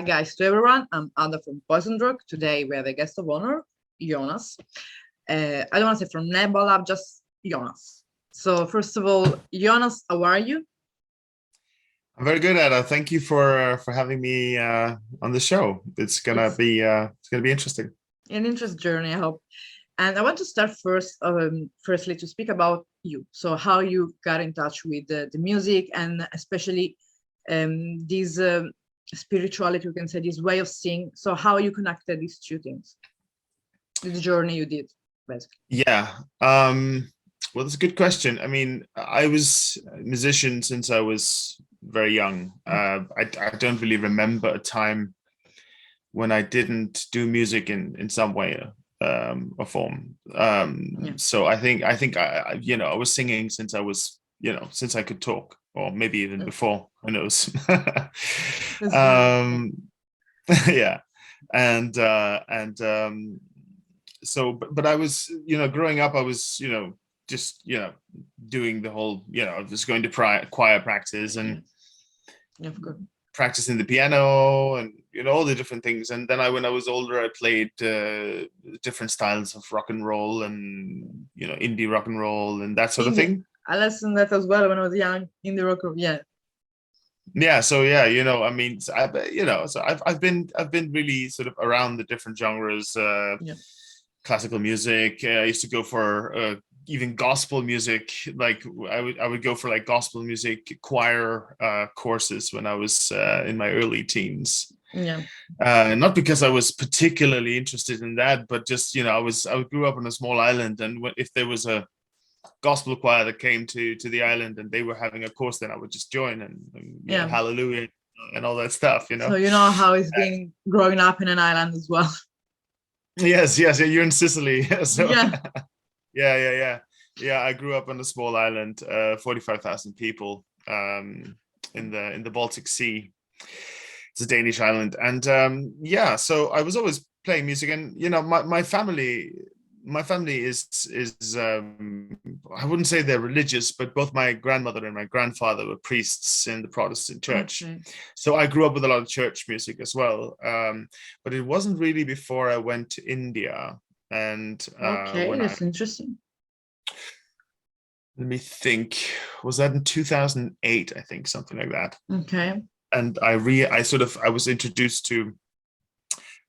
Hi guys to everyone. I'm Anna from Poison Drug. Today we have a guest of honor, Jonas. I don't want to say from Nebala, just Jonas. So first of all, Jonas, how are you? I'm very good, Ada. Thank you for having me on the show. It's It's gonna be interesting. an interesting journey, I hope. And I want to start firstly to speak about you. So how you got in touch with the music and especially this spirituality, we can say, this way of seeing. So how you connected these two things, this journey you did, basically. Yeah. Well, that's a good question. I mean, I was a musician since I was very young. I don't really remember a time when I didn't do music in some way or form. Yeah. So I think I was singing since I was since I could talk, or maybe even before. Who knows? That's really cool. um, yeah, and so but I was growing up I was just doing the whole I was going to choir practice Yeah, and yeah, of course. practicing the piano and all the different things. And then when I was older I played different styles of rock and roll and indie rock and roll and that sort of Indie. thing. I listened that as well when I was young in the rock room. Yeah. Yeah, so yeah, I mean, I've been really sort of around the different genres. Yeah. Classical music. I used to go for even gospel music. Like I would go for like gospel music choir courses when I was in my early teens. Yeah. Not because I was particularly interested in that, but just I grew up on a small island, and if there was a gospel choir that came to the island and they were having a course, then I would just join and Yeah. hallelujah and all that stuff. So you know how it's been growing up in an island as well. Yes, yes, yeah, you're in Sicily. So Yeah. yeah. I grew up on a small island, 45,000 people, in the Baltic Sea. It's a Danish island, and so I was always playing music, and my family is I wouldn't say they're religious, but both my grandmother and my grandfather were priests in the Protestant church. Okay. So I grew up with a lot of church music as well. But it wasn't really before I went to India. And Okay, when I, that's interesting. let me think, was that in 2008, I think, something like that. Okay. And I was introduced to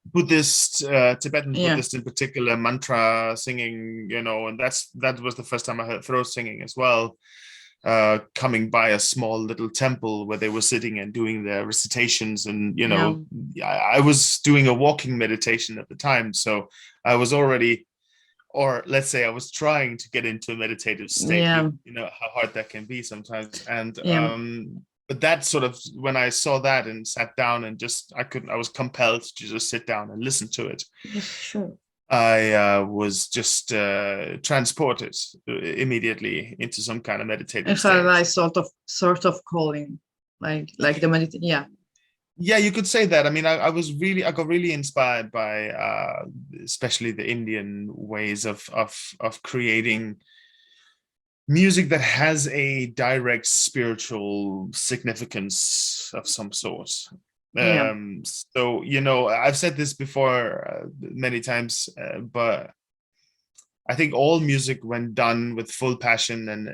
Buddhist, Tibetan Yeah. Buddhist in particular, mantra singing, and that was the first time I heard throat singing as well. Coming by a small little temple where they were sitting and doing their recitations, and Yeah. I was doing a walking meditation at the time, so I was already, or let's say I was trying to get into a meditative state. Yeah. You know how hard that can be sometimes, and Yeah. but that sort of, when I saw that and sat down and I was compelled to just sit down and listen to it. Yes, sure. I was just transported immediately into some kind of meditative It felt state. like sort of calling, like the meditation. Yeah. Yeah, you could say that. I mean, I got really inspired by especially the Indian ways of creating music that has a direct spiritual significance of some sort. Yeah. So I've said this before many times, but I think all music, when done with full passion and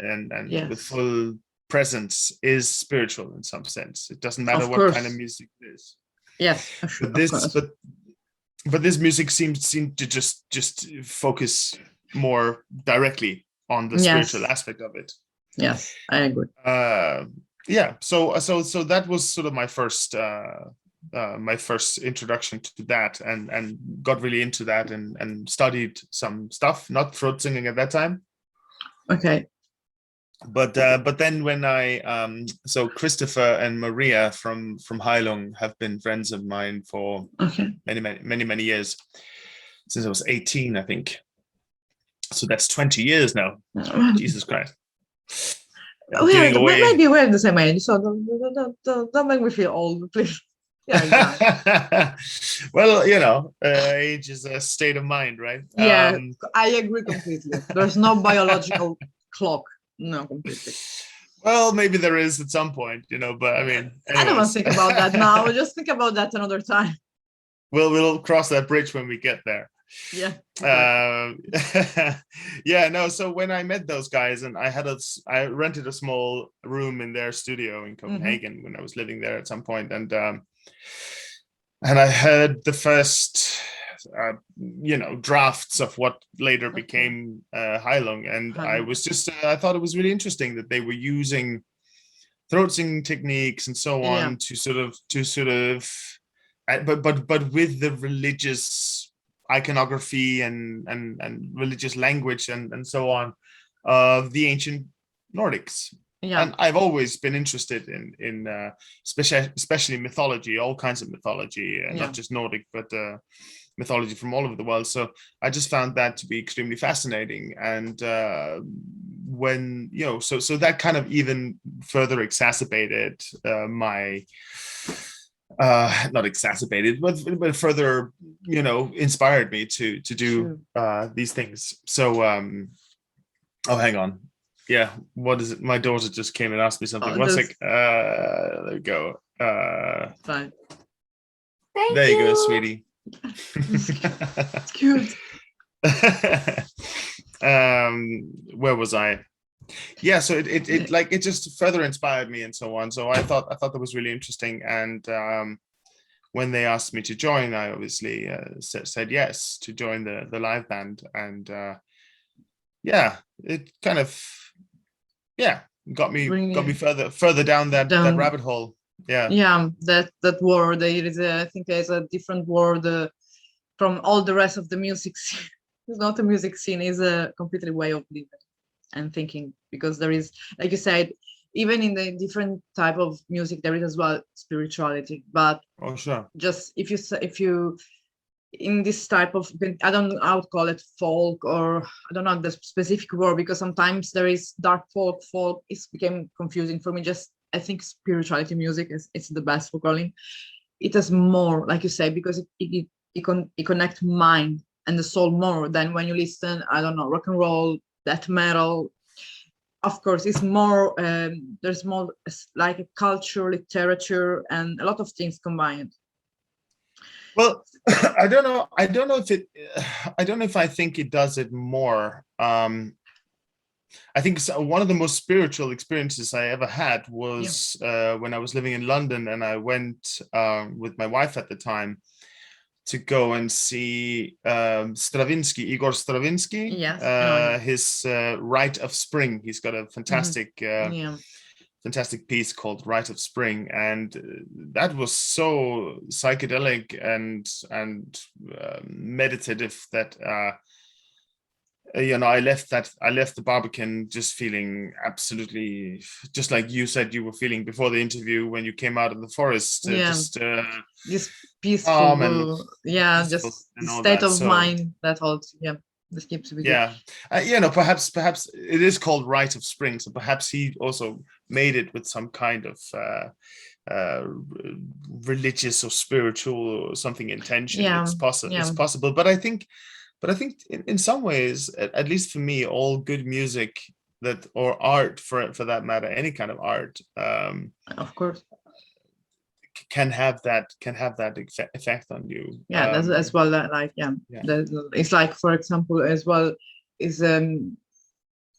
with Yes. full presence, is spiritual in some sense. It doesn't matter Of what kind of course. music it is. Yes. Sure. But Of this, course. but this music seemed to just focus more directly on the spiritual Yes. aspect of it. Yes. I agree. Uh, yeah. So that was sort of my first introduction to that, and got really into that, and studied some stuff, not throat singing at that time. Okay. But then when so Christopher and Maria from Heilung have been friends of mine for Okay. many years, since I was 18, I think. So that's 20 years now. Jesus Christ. Giving away. Maybe we're the same age, so don't make me feel old, please. Yeah, young. Well, age is a state of mind, right? Yeah, I agree completely. There's no biological clock. No, completely. Well, maybe there is at some point, but I mean, I don't want to anyways. think about that now. We'll just think about that another time. We'll cross that bridge when we get there. Yeah, exactly. Yeah, no, so when I met those guys, and I rented a small room in their studio in Hmm. Copenhagen when I was living there at some point, and I heard the first drafts of what later Okay. became Heilung, and I Hello. was just I thought it was really interesting that they were using throat singing techniques and so Yeah, on but with the religious iconography and religious language and so on of the ancient Nordics. yeah, And I've always been interested in especially mythology, all kinds of mythology, yeah. not just Nordic, but mythology from all over the world. So I just found that to be extremely fascinating. And when so that kind of even further exacerbated my not exacerbated, but further inspired me to do True. these things. So oh, hang on. Yeah, what is it? My daughter just came and asked me something. Oh, One sec. just There we go. fine. Thank There you go, you. sweetie. It's cute. Where was I? Yeah, so it Yeah. like it just further inspired me and so on. So I thought that was really interesting. And when they asked me to join, I obviously said yes to join the live band. And yeah, it kind of yeah got me Bring further down that down. rabbit hole. Yeah. Yeah, that word. There is I think there's a different word from all the rest of the music scene. It's not a music scene. It's a completely way of living and thinking, because there is, like you said, even in the different type of music there is as well spirituality, but Oh, sure. just if you in this type of, I don't know how to call it, folk, or I don't know the specific word, because sometimes there is dark folk it's became confusing for me. Just I think spirituality music is it's the best for calling it. Has more, like you say, because it connect mind and the soul more than when you listen, I don't know, rock and roll, death metal. Of course it's more there's more like a culture, literature, and a lot of things combined. Well, I don't know if I think it does it more. I think one of the most spiritual experiences I ever had Yeah. was when I was living in London, and I went with my wife at the time to go and see Igor Stravinsky, Yes, I know him. his Rite of Spring. He's got a Hmm. fantastic Yeah. fantastic piece called Rite of Spring, and that was so psychedelic and meditative that I left the Barbican just feeling absolutely just like you said you were feeling before the interview when you came out of the forest, Yeah, just this calm and peaceful, yeah, peaceful just the and all state that. of So mind that holds, yeah, this keeps with you. yeah, perhaps it is called Rite of Spring, so perhaps he also made it with some kind of uh, religious or spiritual or something intention. Yeah, It's yeah, possible, but I think in some ways, at least for me, all good music that or art for that matter, any kind of art, of course. can have that effect on you. Yeah, that's as well, like, yeah, Yeah. it's like, for example, as well, is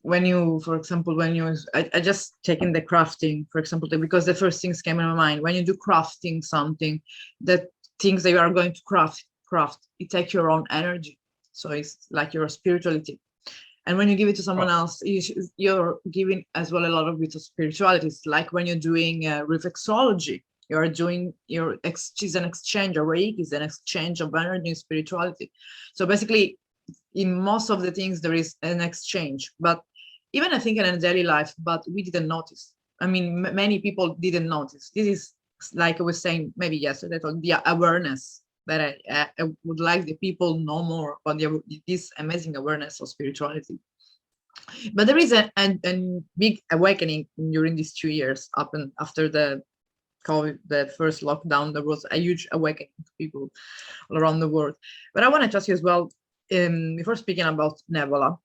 when you, for example, when you, I just taking the crafting, for example, because the first things came in my mind when you do crafting something, that things that you are going to craft, it takes your own energy. So it's like your spirituality. And when you give it to someone Oh, else, you're giving as well a lot of bit of spirituality. It's like when you're doing reflexology, you're doing is an exchange, or Reiki is an exchange of energy and spirituality. So basically, in most of the things there is an exchange, but even I think in a daily life, but we didn't notice. I mean, many people didn't notice. This is like I was saying maybe yesterday, the awareness that I would like the people know more about this amazing awareness of spirituality. But there is a big awakening during these 2 years up and after the COVID, the first lockdown. There was a huge awakening to people all around the world. But I wanted to ask you as well, before speaking about Nebala,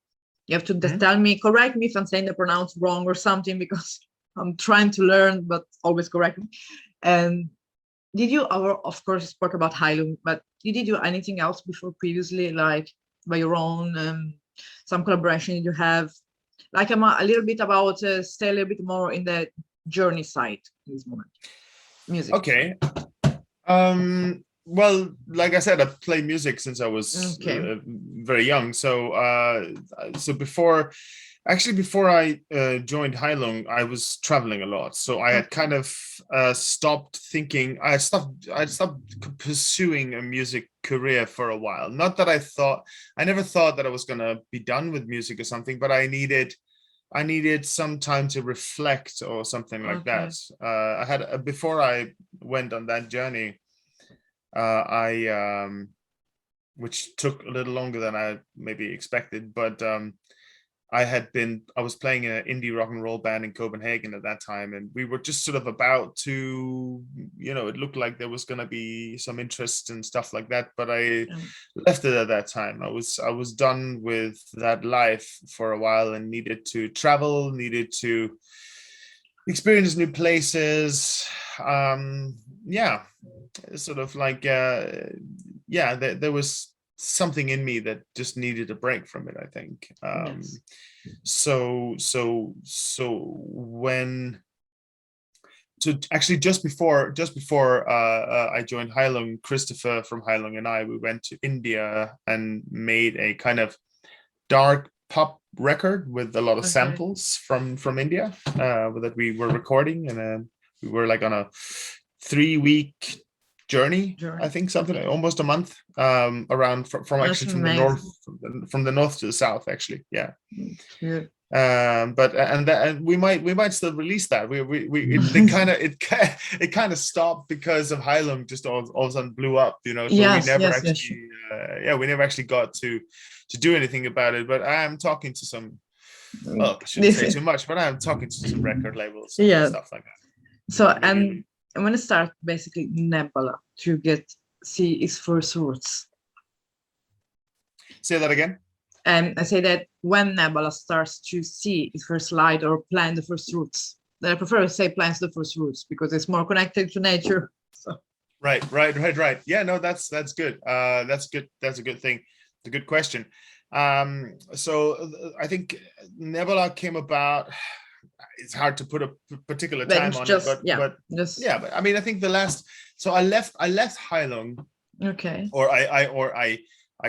you have to just mhm. tell me, correct me if I'm saying the pronounce wrong or something, because I'm trying to learn, but always correct me. And did you, of course, spoke about Heilung, but did you do anything else before previously, like by your own, some collaboration you have? Like I'm a little bit about, stay a little bit more in the journey side in this moment, music. Okay. Well, like I said, I've played music since I was Okay. very young. So before I joined Heilung, I was traveling a lot. So I had kind of stopped thinking. I stopped pursuing a music career for a while. Not that I never thought that I was gonna be done with music or something, but I needed some time to reflect or something like Okay. that. I had before I went on that journey. I which took a little longer than I maybe expected, but I was playing an indie rock and roll band in Copenhagen at that time, and we were just sort of about to, it looked like there was going to be some interest and stuff like that, but I left it at that time. I was done with that life for a while and needed to travel, needed to experience new places. Yeah, sort of like there was something in me that just needed a break from it, I think. Yes. When actually just before I joined Heilung, Christopher from Heilung and we went to India and made a kind of dark pop record with a lot of samples from India that we were recording, and we were like on a 3-week journey, I think, something like almost a month, around from actually from the north to the south, actually. Yeah. Good. But we might still release that. It kind of stopped because of Heilung just all of a sudden blew up, so yes, we never actually got to do anything about it. But I am talking to some, well, I shouldn't say too much, but I'm talking to some record labels and stuff like that. So and I'm gonna start basically Nebala to see its first roots. Say that again. And I say that when Nebala starts to see its first light or plant the first roots, then I prefer to say plants the first roots because it's more connected to nature. So. Right. Yeah, no, that's good. That's good. That's a good thing. It's a good question. So I think Nebala came about. It's hard to put a particular time on it, but I mean, I think I left Heilung. Okay. Or I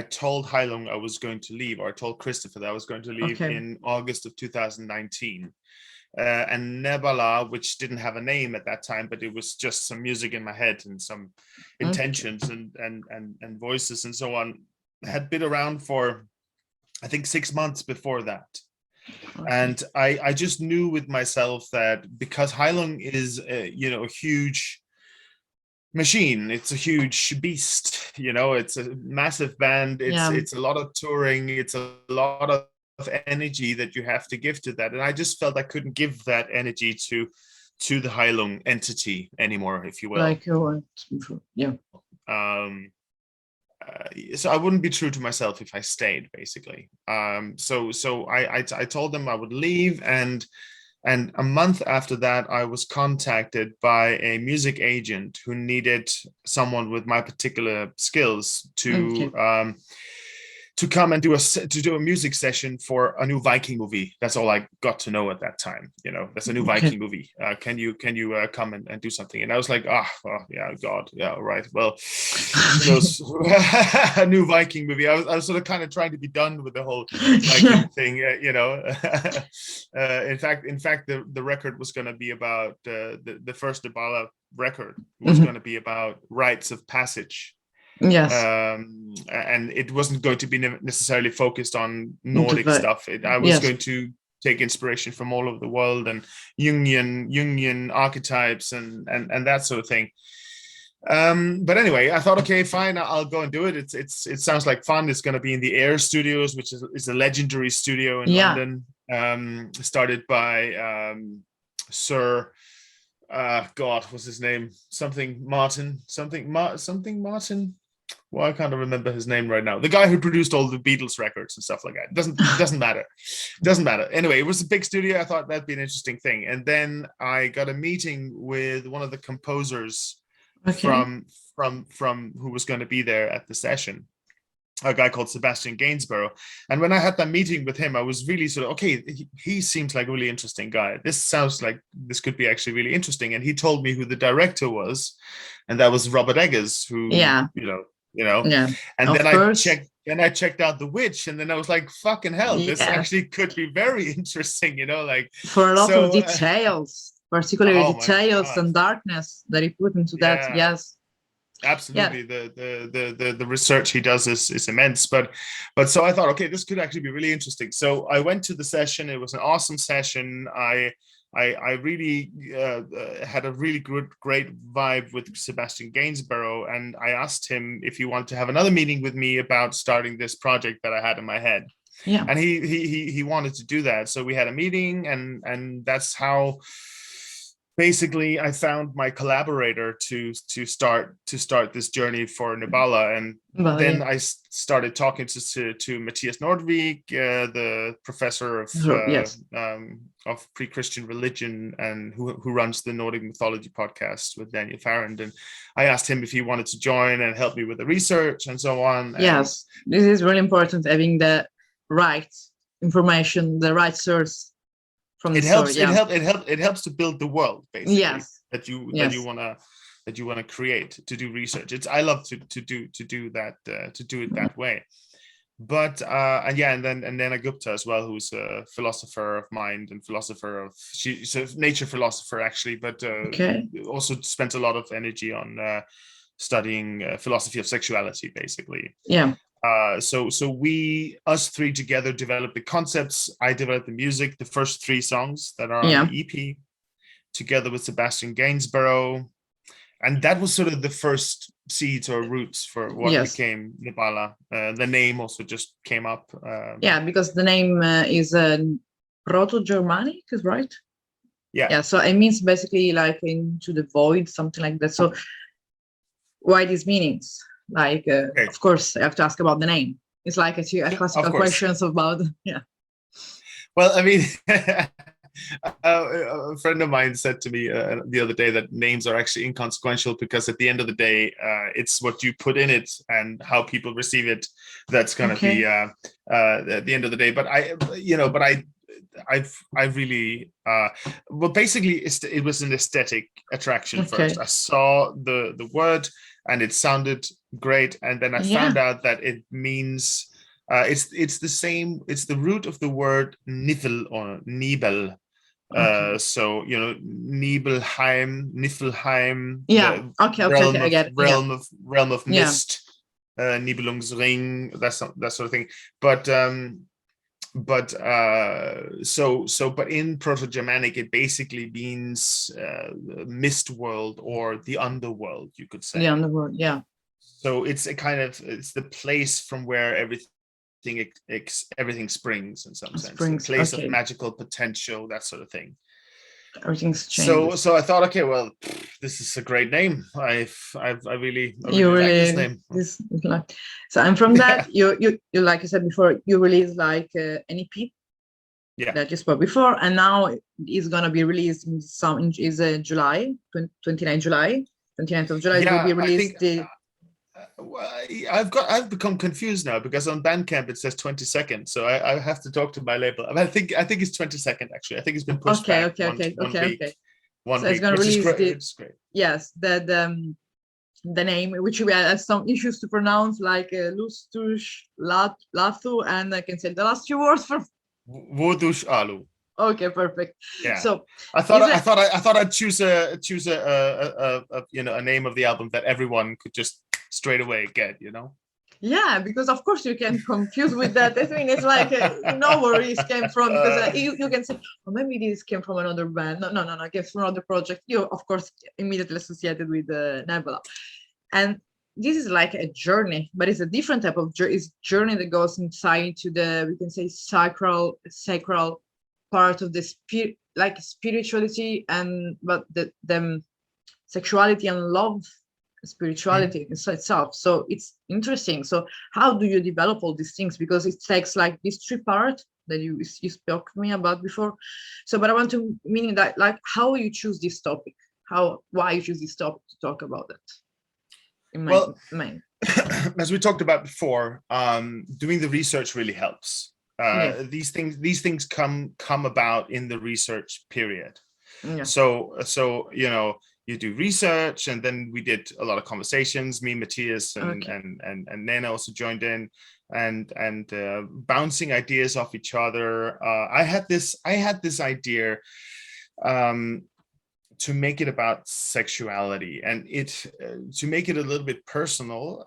told Heilung I was going to leave, or I told Christopher that I was going to leave in August of 2019. And Nebala, which didn't have a name at that time, but it was just some music in my head and some intentions and voices and so on, had been around for, I think, 6 months before that. And I just knew with myself that because Heilung is a huge machine, it's a huge beast, it's a massive band, it's a lot of touring, it's a lot of energy that you have to give to that, and I just felt I couldn't give that energy to the Heilung entity anymore, if you will. Like you want, yeah. So I wouldn't be true to myself if I stayed, basically. So I told them I would leave, and a month after that, I was contacted by a music agent who needed someone with my particular skills to come and do a music session for a new Viking movie. That's all I got to know at that time. That's a new Viking movie. Can you come and do something? And I was like, yeah, God, yeah, all right. Well, a new Viking movie. I was sort of kind of trying to be done with the whole Viking thing. In fact, the record was going to be about the first Nebala record was going to be about rites of passage. Yes. And it wasn't going to be necessarily focused on Nordic stuff. I was going to take inspiration from all over the world and Jungian archetypes and that sort of thing. But anyway, I thought, okay, fine, I'll go and do it. It sounds like fun. It's going to be in the Air Studios, which is a legendary studio in London, started by Sir. God, what's his name? Something Martin. Well, I can't remember his name right now. The guy who produced all the Beatles records and stuff like that. Doesn't matter. Doesn't matter. Anyway, it was a big studio. I thought that'd be an interesting thing. And then I got a meeting with one of the composers from who was going to be there at the session, a guy called Sebastian Gainsborough. And when I had that meeting with him, I was really sort of, okay, he seems like a really interesting guy. This sounds like this could be actually really interesting. And he told me who the director was, and that was Robert Eggers, who, Yeah. And Of then course. I checked out The Witch, and then I was like, fucking hell, this Yes. actually could be very interesting, like For a lot so, of details, particularly oh my details God. and darkness that he put into that. Yeah. Yes. Absolutely. The research he does is immense, but so I thought, okay, this could actually be really interesting. So I went to the session. It was an awesome session. I really had a really great vibe with Sebastian Gainsborough, and I asked him if he wanted to have another meeting with me about starting this project that I had in my head. Yeah. And he wanted to do that. So we had a meeting, and that's how basically I found my collaborator to start this journey for Nebala. And then I started talking to Matthias Nordvik, the professor of pre-Christian religion, and who runs the Nordic mythology podcast with Daniel Farrand. And I asked him if he wanted to join and help me with the research and so on. Yes, this is really important, having the right information, the right source. It helps to build the world, basically. Yes. that you want to create, to do research. I love to do that, to do it that way. But and then Agupta as well, who's a philosopher of mind and she's a nature philosopher actually, but also spends a lot of energy on studying philosophy of sexuality, basically. Yeah. So us three together developed the concepts. I developed the music, the first 3 songs that are on the EP, together with Sebastian Gainsborough. And that was sort of the first seeds or roots for what became Nebala. The name also just came up. Because the name is Proto-Germanic, is right? Yeah. Yeah, so it means basically like into the void, something like that. So why these meanings? Like, of course, I have to ask about the name. It's like a classical questions about, Well, I mean, a friend of mine said to me the other day that names are actually inconsequential, because at the end of the day, it's what you put in it and how people receive it that's going to be at the end of the day. But I really well, basically it was an aesthetic attraction first. I saw the word and it sounded great, and then I found out that it means it's the same. It's the root of the word nivel or nibel. So Nibelheim, Niflheim. I get it. Realm of mist, Nibelungsring, that sort of thing. But in Proto-Germanic, it basically means mist world or the underworld, you could say. The underworld, yeah. So it's it's the place from where everything springs in some sense. A place of magical potential, that sort of thing. Everything's changed. So I thought, okay, well, this is a great name. I really like this name. So and from that, you like you said before, you released like an EP. Yeah. That you spoke before, and now it's gonna be released in July, 29th July. 29th of July. It will be released. I've become confused now, because on Bandcamp it says 22nd, so I have to talk to my label. I think it's 22nd actually. I think it's been pushed back one week. So it's going to release it's great. Yes, the name, which we had some issues to pronounce, like Lustush Lathu, and I can say the last 2 words for Wodush Alu. Okay, perfect. Yeah. So I thought I'd choose a a name of the album that everyone could just straight away get, Yeah, because of course you can confuse with that. I mean, it's like you know where it came from, because you can say, oh, maybe this came from another band. No, it came from another project. You, of course, immediately associated with Nebala. And this is like a journey, but it's a different type of journey that goes inside to the, we can say, sacral part of the spirit, like spirituality, but the sexuality and love spirituality itself. So it's interesting. So how do you develop all these things? Because it takes like this three part that you spoke to me about before. So, but I want to meaning that like how you choose this topic, why you choose this topic to talk about it. In my Well, mind, as we talked about before, doing the research really helps. Yeah. These things come about in the research period. yeah, So you do research, and then we did a lot of conversations. Me, Matthias, and Okay. and Nana also joined in, and bouncing ideas off each other. I had this idea to make it about sexuality, and to make it a little bit personal.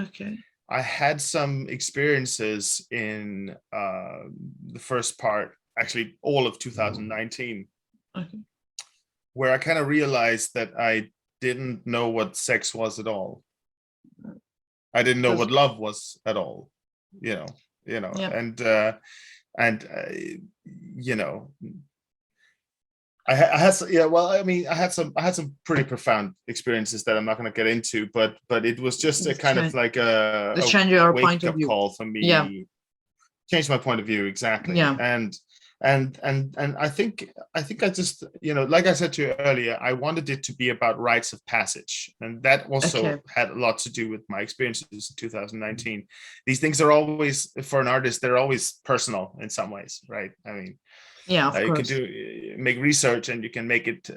okay, I had some experiences in the first part, actually all of 2019, okay. where I kind of realized that I didn't know what sex was at all. I didn't know what love was at all, Yeah. and I had I had some pretty profound experiences that I'm not going to get into, but it was just a kind of like a change your point wake of up view. call for me. Yeah. Changed my point of view, exactly. Yeah. And I think I just, like I said to you earlier, I wanted it to be about rites of passage, and that also had a lot to do with my experiences in 2019. These things are always, for an artist, they're always personal in some ways, right? I mean, Yeah, of you course. can make research, and you can make it,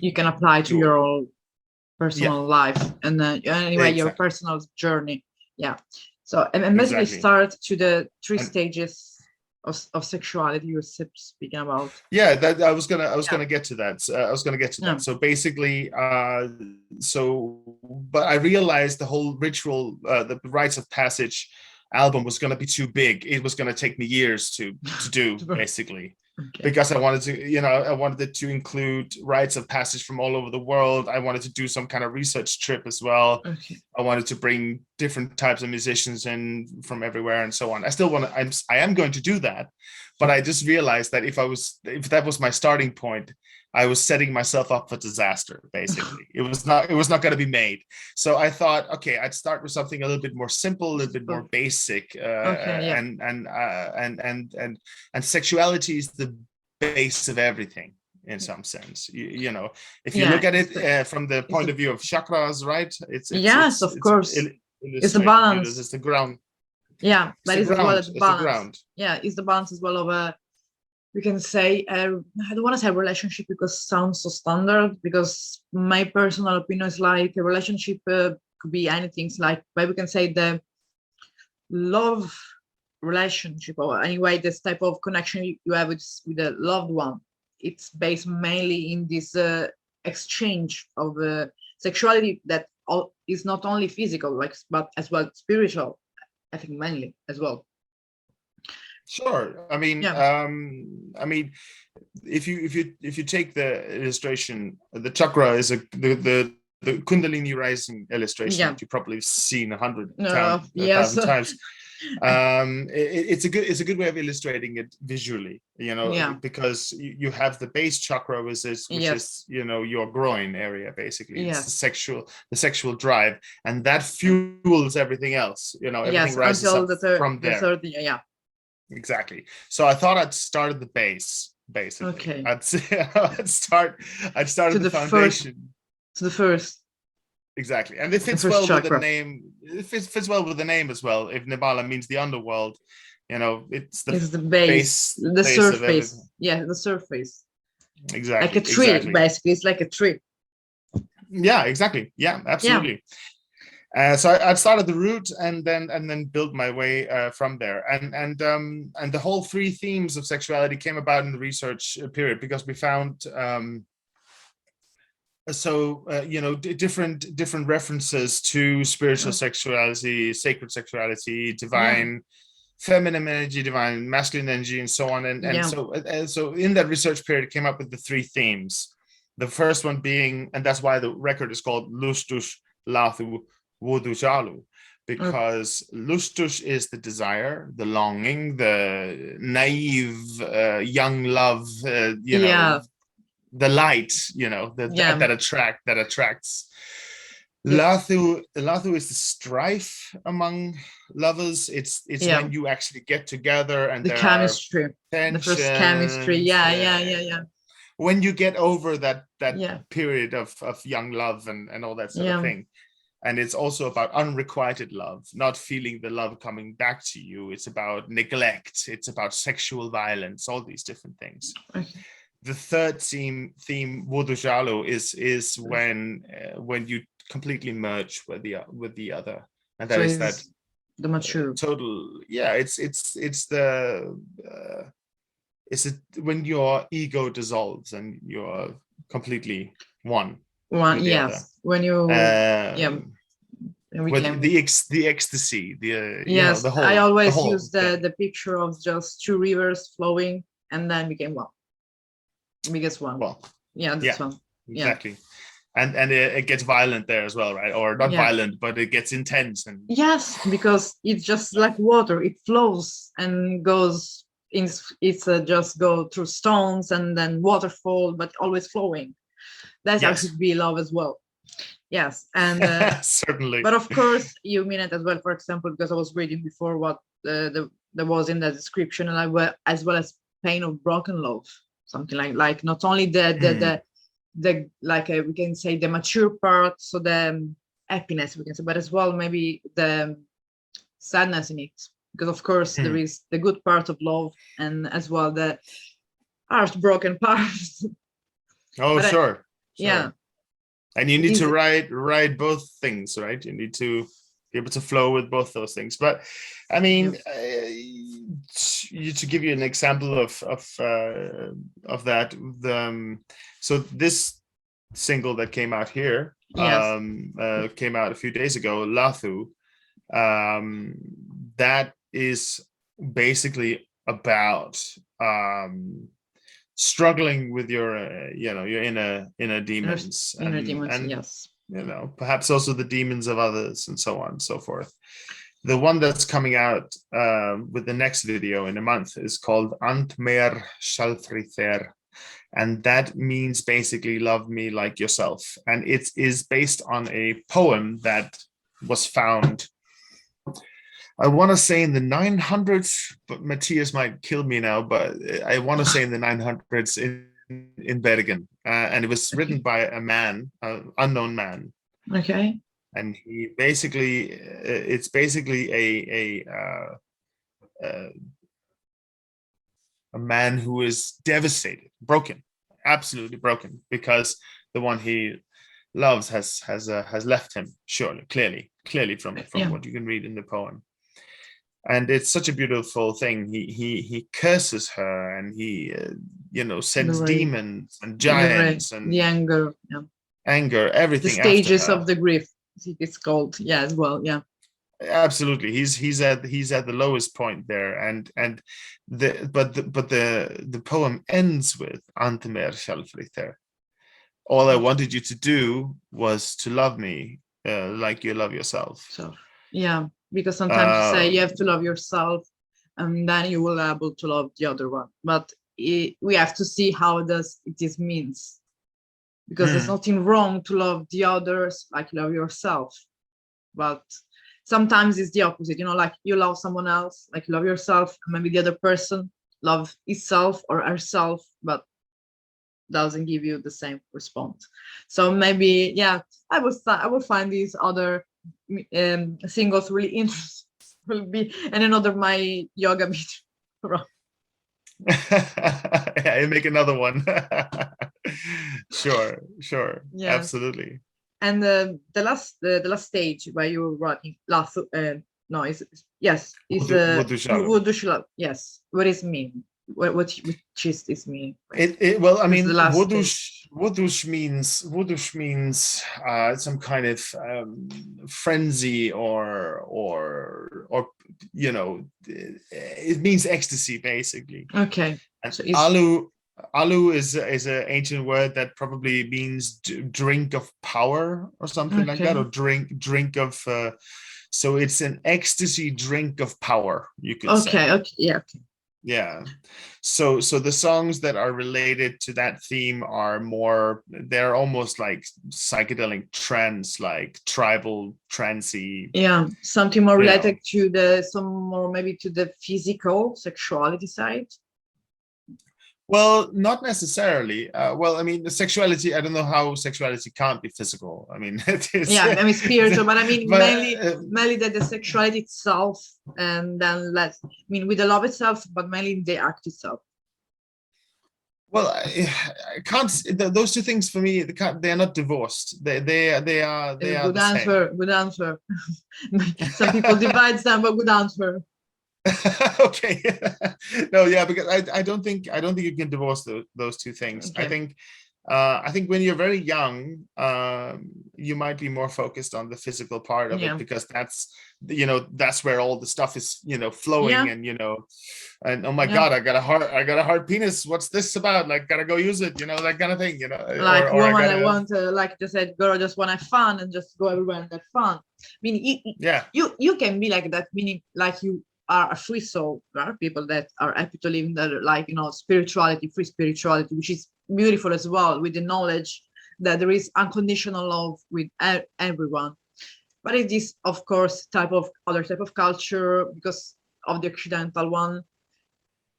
you can apply to your own personal life, and anyway, your personal journey. Yeah. So, and basically start to the three stages of sexuality you were speaking about. Yeah, that I was gonna get to that. So basically, but I realized the whole ritual, the rites of passage album was going to be too big. It was going to take me years to do, basically. Because I wanted to, I wanted it to include rites of passage from all over the world. I wanted to do some kind of research trip as well. I wanted to bring different types of musicians in from everywhere and so on. I am going to do that, but I just realized that if that was my starting point, I was setting myself up for disaster. Basically, it was not going to be made. So I thought, okay, I'd start with something a little bit more simple, a little bit more basic, and sexuality is the base of everything in some sense. If you look at it from the point of view of chakras, right? It's of course. It's the balance. It's the ground. Yeah, but it's as well as the balance. The ground. Yeah, it's the balance as well of we can say, I don't want to say relationship because it sounds so standard, because my personal opinion is like a relationship could be anything. It's like, but we can say the love relationship, or anyway, this type of connection you have with a loved one. It's based mainly in this exchange of sexuality that is not only physical, but as well spiritual. I think mainly as well. Sure. I mean, if you take the illustration, the chakra is the Kundalini rising illustration that you've probably seen 1,000 times. It's a good way of illustrating it visually, because you have the base chakra, which is your groin area, basically. It's the sexual drive, and that fuels everything else. Everything rises up from there. Exactly. So I thought I'd start at the base, basically. Okay. I'd start at the foundation. To the first. Exactly. And it fits well with the name. It fits well with the name as well. If Nebala means the underworld, it's the base, the surface. Yeah, the surface. Exactly. Like a tree, basically. It's like a tree. Yeah, exactly. Yeah, absolutely. Yeah. So I started the root and then built my way from there. And the whole three themes of sexuality came about in the research period, because we found different references to spiritual sexuality, sacred sexuality, divine feminine energy, divine masculine energy, and so on. So in that research period, it came up with the three themes. The first one being, and that's why the record is called Lustus Lathu Wodujalu, because lustus is the desire, the longing, the naive young love, the light, that attracts. Lathu is the strife among lovers. It's Yeah. when you actually get together and The there chemistry, are the first chemistry. tensions. Yeah. When you get over that Yeah. period of young love and all that sort of Yeah. thing. And it's also about unrequited love, not feeling the love coming back to you. It's about neglect. It's about sexual violence, all these different things. Okay. The third theme Wodojalo is when you completely merge with the other, and that So is that it's the mature total. Yeah, it's the when your ego dissolves and you're completely one one. with the other. Yes, when you With became. the ecstasy, Yes, the I whole always use thing. the picture of just two rivers flowing and then became one. Biggest one. Well, Yeah, this one. Exactly. And it gets violent there as well, right? Or not violent, but it gets intense. And yes, because it's just like water. It flows and goes in. It's just go through stones and then waterfall, but always flowing. That's how it should be love as well. Yes, and certainly. but of course you mean it as well. For example, because I was reading before what there was in the description, and as well as pain of broken love, something like not only the like we can say the mature part, so the happiness we can say, but as well maybe the sadness in it, because of course there is the good part of love and as well the heartbroken part. Oh, sure. Yeah. And you need to write both things, right? You need to be able to flow with both those things. But I mean, to give you an example of that, so this single that came out here came out a few days ago, Lathu. That is basically about struggling with your your inner demons and yes, perhaps also the demons of others and so on and so forth. The one that's coming out with the next video in a month is called Ant mer Shalfrither, and that means basically love me like yourself, and it is based on a poem that was found, I want to say in the 900s, but Matthias might kill me now, but I want to say in the 900s in Bergen. And it was written by a man, an unknown man. Okay. And he basically, it's basically a man who is devastated, broken, absolutely broken, because the one he loves has left him, clearly from what you can read in the poem. And it's such a beautiful thing. He curses her, and he sends demons and giants and the anger, everything. The stages of the grief, it's called, as well. Yeah, absolutely. He's at the lowest point there, and the poem ends with Ante mer Shalfrither. All I wanted you to do was to love me like you love yourself. So because sometimes you say you have to love yourself, and then you will be able to love the other one. But we have to see how does it means, because there's nothing wrong to love the others like you love yourself. But sometimes it's the opposite, like you love someone else like you love yourself, and maybe the other person love itself or herself, but doesn't give you the same response. So maybe I will find these other singles really interesting. Will be and another my yoga video. You make another one. Sure, absolutely. And the last stage where you were writing is Wodojalo. Yes, what does it mean? Which is this mean? Well, I mean, Wodush means some kind of frenzy or it means ecstasy basically. Okay. And so alu is an ancient word that probably means drink of power or something like that, or drink of. So it's an ecstasy drink of power, you could say. Okay. Yeah. So the songs that are related to that theme are more, they're almost like psychedelic trance, like tribal trancey, Yeah, something more you know. related to the some more maybe to the physical sexuality side. Well, not necessarily. Well, I mean, the sexuality, I don't know how sexuality can't be physical. I mean, it is, Yeah, I mean spiritual, but I mean but mainly that the sexuality itself, and then less. I mean with the love itself, but mainly in the act itself. well, I can't. Those two things for me, they are not divorced. They are Good the same. answer. Good answer. Some people divide them, but good answer. Okay. No, yeah, because I don't think you can divorce those two things. Okay. I think when you're very young, you might be more focused on the physical part of it, Yeah. because that's, that's where all the stuff is, flowing, Yeah. and and oh my Yeah. God, I got a hard penis. What's this about? Like, gotta go use it, that kind of thing, Like or I woman that gotta, want like they said, girl just want to have fun and just go everywhere and have fun. I mean, yeah, you can be like that, meaning like you are a free soul. There are people that are happy to live in the like spirituality, free spirituality, which is beautiful as well, with the knowledge that there is unconditional love with everyone. But it is, of course, other type of culture because of the occidental one.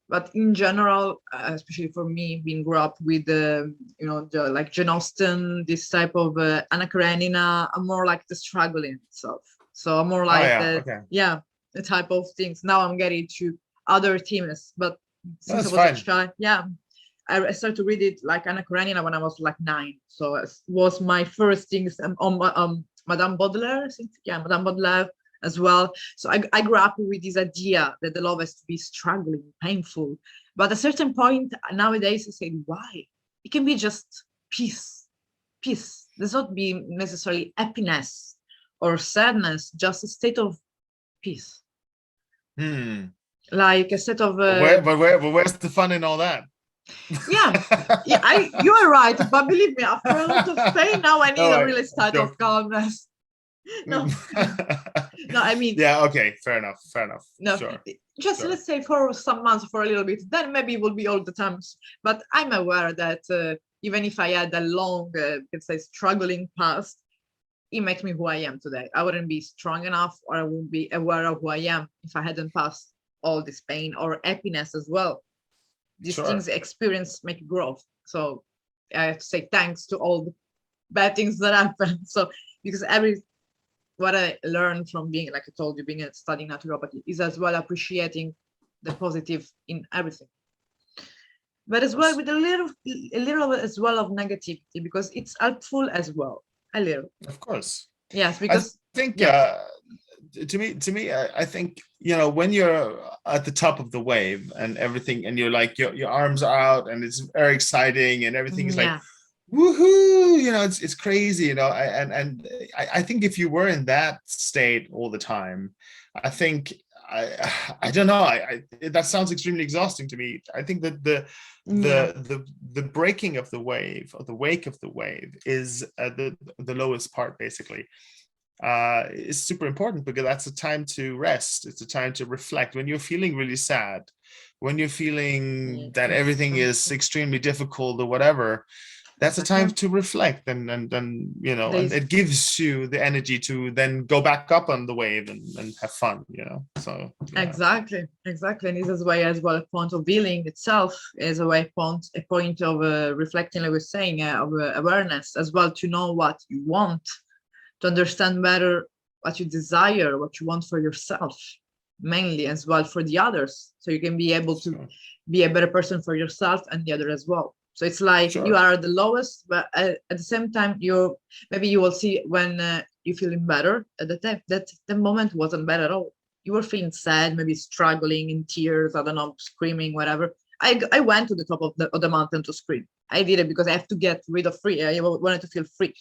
But in general, especially for me, being grew up with like Jane Austen, this type of Anna Karenina, I'm more like the struggling itself. So I'm more oh like yeah, the okay, the type of things. Now I'm getting to other themes, but since I that's was a fine. child, yeah, I started to read it like Anna Karenina when I was like 9. So it was my first things on Madame Baudelaire, I think. Yeah, Madame Baudelaire as well. So I grew up with this idea that the love has to be struggling, painful. But at a certain point nowadays, I say, why? It can be just peace. Peace. Does not be necessarily happiness or sadness, just a state of peace. Hmm. Like a set of But where's the fun in all that? yeah, you are right. But believe me, after a lot of pain, now I need No, a real state of joke. calmness. No, no, I mean, Yeah, okay, fair enough, no, sure, just sure. let's say for some months, for a little bit, then maybe it will be all the times. But I'm aware that even if I had a long, let's say, struggling past, it makes me who I am today. I wouldn't be strong enough, or I wouldn't be aware of who I am if I hadn't passed all this pain or happiness as well. These Sure. things experience make growth. So I have to say thanks to all the bad things that happen. So because what I learned from being, like I told you, being studying naturopathy is as well appreciating the positive in everything, but as well with a little as well of negativity because it's helpful as well. A little, Of course. yes, I because think yeah, to me, I think, when you're at the top of the wave and everything, and you're like, your arms are out and it's very exciting and everything is like, yeah, woohoo, it's crazy, I think if you were in that state all the time, I think, I don't know, that sounds extremely exhausting to me. I think that yeah, the breaking of the wave, or the wake of the wave, is the lowest part, basically. Is super important, because that's a time to rest. It's a time to reflect. When you're feeling really sad, when you're feeling that everything is exactly, extremely difficult or whatever, that's a time exactly. to reflect, There and is it gives you the energy to then go back up on the wave and have fun, so yeah. exactly, and this is why as well a point of healing itself is a point of reflecting, like we're saying, of awareness as well, to know what you want, to understand better what you desire, what you want for yourself, mainly as well for the others. So you can be able to Sure, be a better person for yourself and the other as well. So it's like you sure, are at the lowest, but at the same time, maybe you will see when you're feeling better. At the time, that the moment wasn't bad at all. You were feeling sad, maybe struggling in tears. I don't know, screaming, whatever. I went to the top of the mountain to scream. I did it because I have to get rid of free. I wanted to feel free.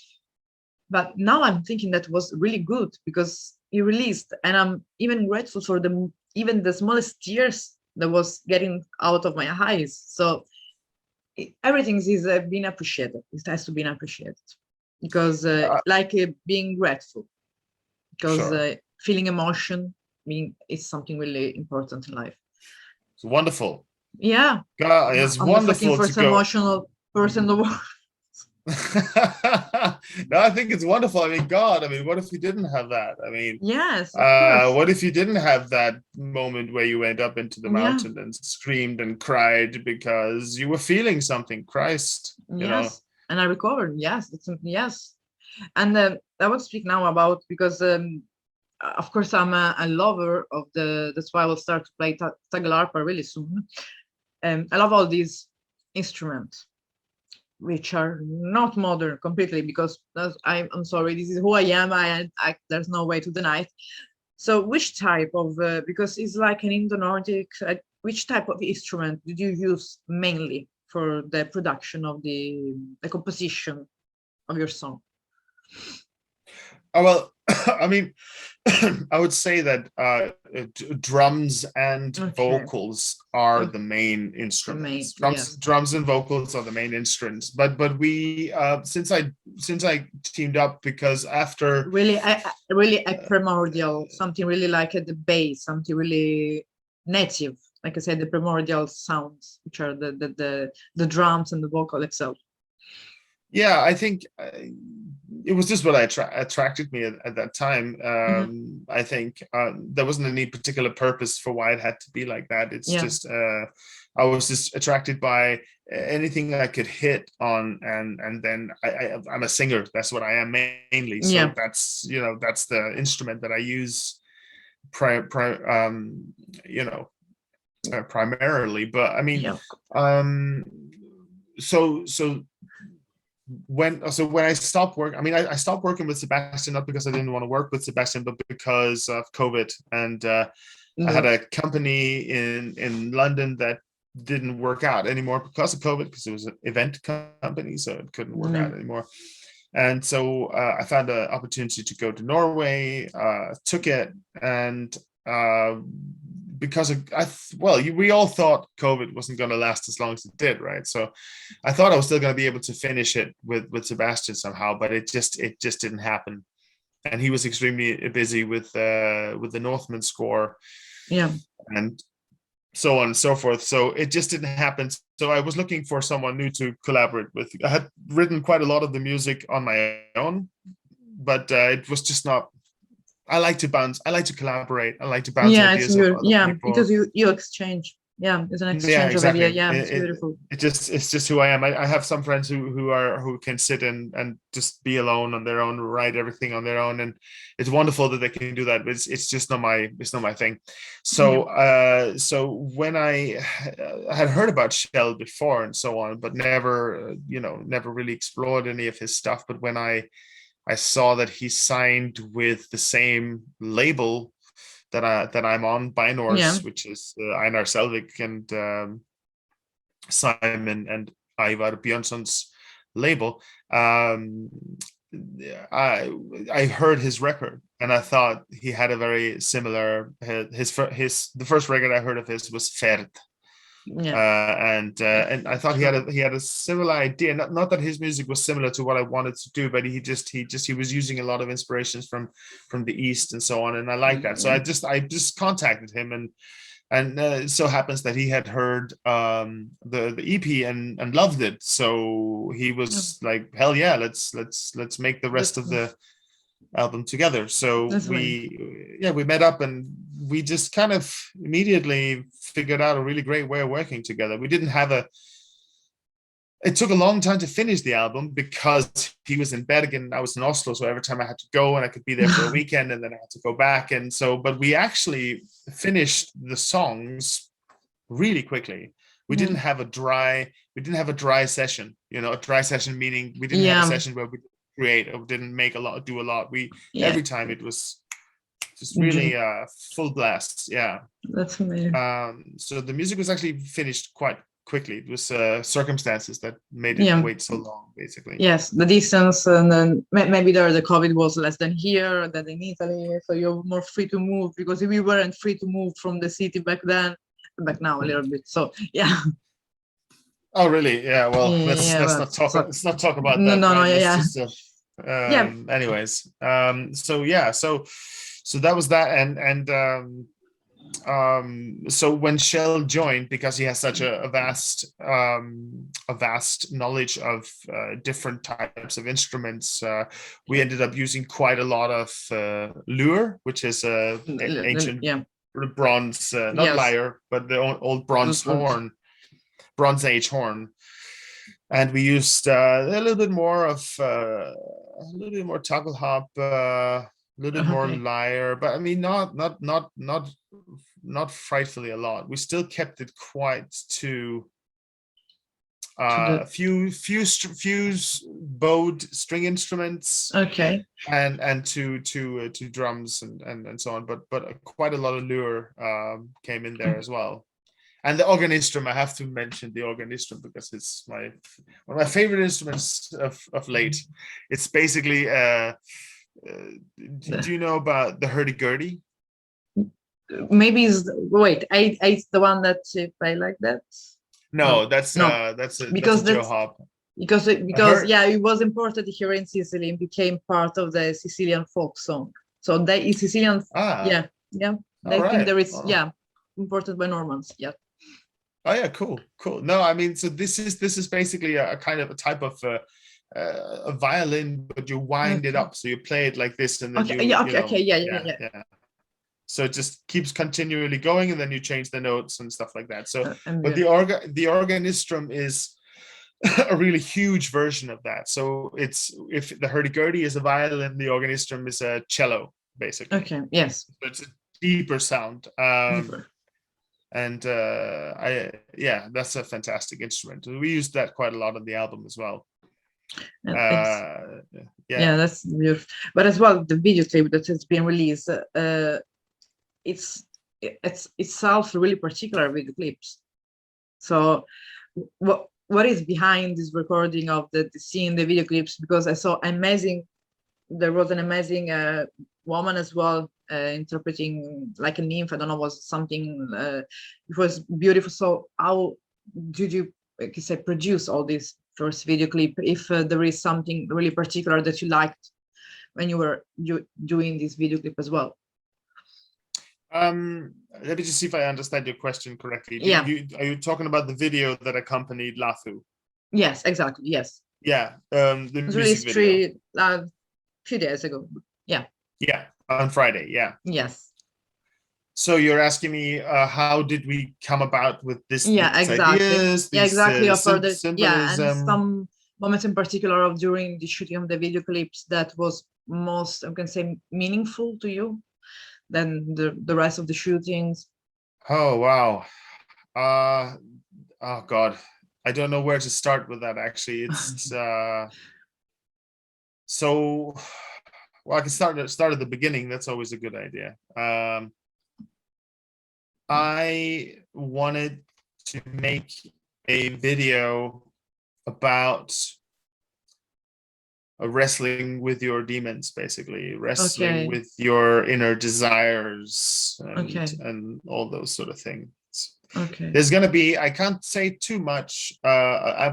But now I'm thinking that was really good because he released, and I'm even grateful for even the smallest tears that was getting out of my eyes. So everything is being appreciated. It has to be appreciated because like being grateful, because sure. feeling emotion, I mean, it's something really important in life. It's wonderful. Yeah, God, it's I'm just looking wonderful for to some go. emotional person in the world. No, I think it's wonderful. I mean, God, I mean, what if you didn't have that? I mean, Yes, of course. what if you didn't have that moment where you went up into the Yeah, mountain and screamed and cried because you were feeling something? Christ, you know. yes. And I recovered. Yes, yes. And I want to speak now about because of course I'm a lover of the. That's why I will start to play tagalarpa really soon. I love all these instruments which are not modern completely because I'm sorry, this is who I am. There's no way to deny it. So which type of because it's like an Indo-Nordic, which type of instrument did you use mainly for the production of the composition of your song? Oh, well, I mean, I would say that drums and Okay, vocals are okay, the main the main, instruments. yes. Drums and vocals are the main instruments. But we since I teamed up because after Really, really a uh, primordial, something really like at the base, something really native, like I said, the primordial sounds, which are the drums and the vocal itself. yeah, I think it was just what attracted me at that time. Mhm. I think there wasn't any particular purpose for why it had to be like that. It's Yeah, just I was just attracted by anything I could hit on, and then I'm a singer. That's what I am mainly. So yeah, that's that's the instrument that I use you know primarily. But I mean, yeah. um, so when I stopped work, I mean, I stopped working with Sebastian not because I didn't want to work with Sebastian, but because of COVID. And I had The, a company in London that didn't work out anymore because of COVID, because it was an event company, so it couldn't work yeah, out anymore. And so I found an opportunity to go to Norway, took it, and uh, because of we all thought COVID wasn't going to last as long as it did, right? So I thought I was still going to be able to finish it with Sebastian somehow, but it just didn't happen. And he was extremely busy with the Northman score yeah, and so on and so forth. So it just didn't happen. So I was looking for someone new to collaborate with. I had written quite a lot of the music on my own, but it was just not. I like to bounce. I like to collaborate. I like to bounce yeah. It's ideas off weird. other Yeah, because people. you exchange. Yeah, it's an Yeah, exchange of idea. exactly. Yeah, it's beautiful. It's just who I am. I have some friends who can sit and just be alone on their own, write everything on their own, and it's wonderful that they can do that. But it's just not my thing. Yeah, So when I had heard about Shell before and so on, but never never really explored any of his stuff. But when I saw that he signed with the same label that I'm on, yeah, Binors, which is Einar Selvik and Simon and Ivar Björnsson's label. Um, I I heard his record and I thought he had a very similar his the first record I heard of his was Ferd, yeah. and I thought True. he had a similar idea. Not that his music was similar to what I wanted to do, but he was using a lot of inspirations from the East and so on, and I like that. So Yeah, I just contacted him, and it so happens that he had heard the EP and loved it. So he yeah. was like, hell yeah, let's make the rest That's of nice. the album together. So That's amazing. we met up and we just kind of immediately figured out a really great way of working together. We didn't have a It took a long time to finish the album because he was in Bergen, I was in Oslo, so every time I had to go and I could be there for a weekend and then I had to go back. And so, but we actually finished the songs really quickly. Yeah, We didn't have a dry session, a dry session meaning we didn't have a yeah, session where we create or didn't make a lot, do a lot. yeah. Every time it was just really full blast. Yeah. That's amazing. So the music was actually finished quite quickly. It was circumstances that made it Yeah. wait so long, basically. Yes, the distance, and then maybe there the COVID was less than here than in Italy, so you're more free to move because we weren't free to move from the city back then, back now a little bit. So yeah, Oh, really? Yeah. Well, yeah, but so, let's not talk about no, that, no, no, right? yeah, Let's yeah, just. yeah, Anyways. So yeah. So that was that, and So when Shell joined, because he has such a vast knowledge of different types of instruments, we ended up using quite a lot of lure, which is ancient Yeah. bronze, not Yes. lyre, but the old bronze horn, Bronze Age horn. And we used a little bit more toggle hop, a little bit more Okay. lyre, but I mean not frightfully a lot. We still kept it quite to To the few bowed string instruments, okay. and to drums and so on, but quite a lot of lure came in there as well. And the organistrum, I have to mention the organistrum because it's one of my favorite instruments of late. It's basically do you know about the hurdy-gurdy? Maybe wait, it's the one that play like that. No, that's no, that's because a Joe that's Hop. because yeah, it was imported here in Sicily and became part of the Sicilian folk song. So they in Sicilian, yeah. All I think right. there is imported by Normans. Yeah. Oh yeah, cool. No, I mean, so this is basically a kind of a type of a violin, but you wind it up, so you play it like this, and then yeah. So it just keeps continually going, and then you change the notes and stuff like that. So, but the organistrum is a really huge version of that. So it's, if the hurdy-gurdy is a violin, the organistrum is a cello, basically. Okay. Yes. So it's a deeper sound. Deeper. And that's a fantastic instrument. We used that quite a lot on the album as well. That's beautiful. But as well, the video clip that has been released, it's itself really particular video clips. So what is behind this recording of the scene, the video clips? Because I saw there was an amazing woman as well, interpreting like a nymph. I don't know, was something, it was beautiful. So how did you, like you say, produce all this first video clip, if there is something really particular that you liked when you were doing this video clip as well? Let me just see if I understand your question correctly. Are you talking about the video that accompanied Lathu? Yes, exactly. Yes. Yeah. The music video. Few days ago. Yeah. Yeah, on Friday. Yeah. Yes. So you're asking me how did we come about with this? Yeah, exactly. Ideas, exactly. Symbolism. And some moments in particular of during the shooting of the video clips that was most, I can say, meaningful to you than the rest of the shootings. Oh wow. Oh God, I don't know where to start with that. Actually, it's so. Well, I can start at the beginning. That's always a good idea. I wanted to make a video about wrestling with your demons, basically wrestling with your inner desires and all those sort of things. Okay. There's gonna be, I can't say too much. I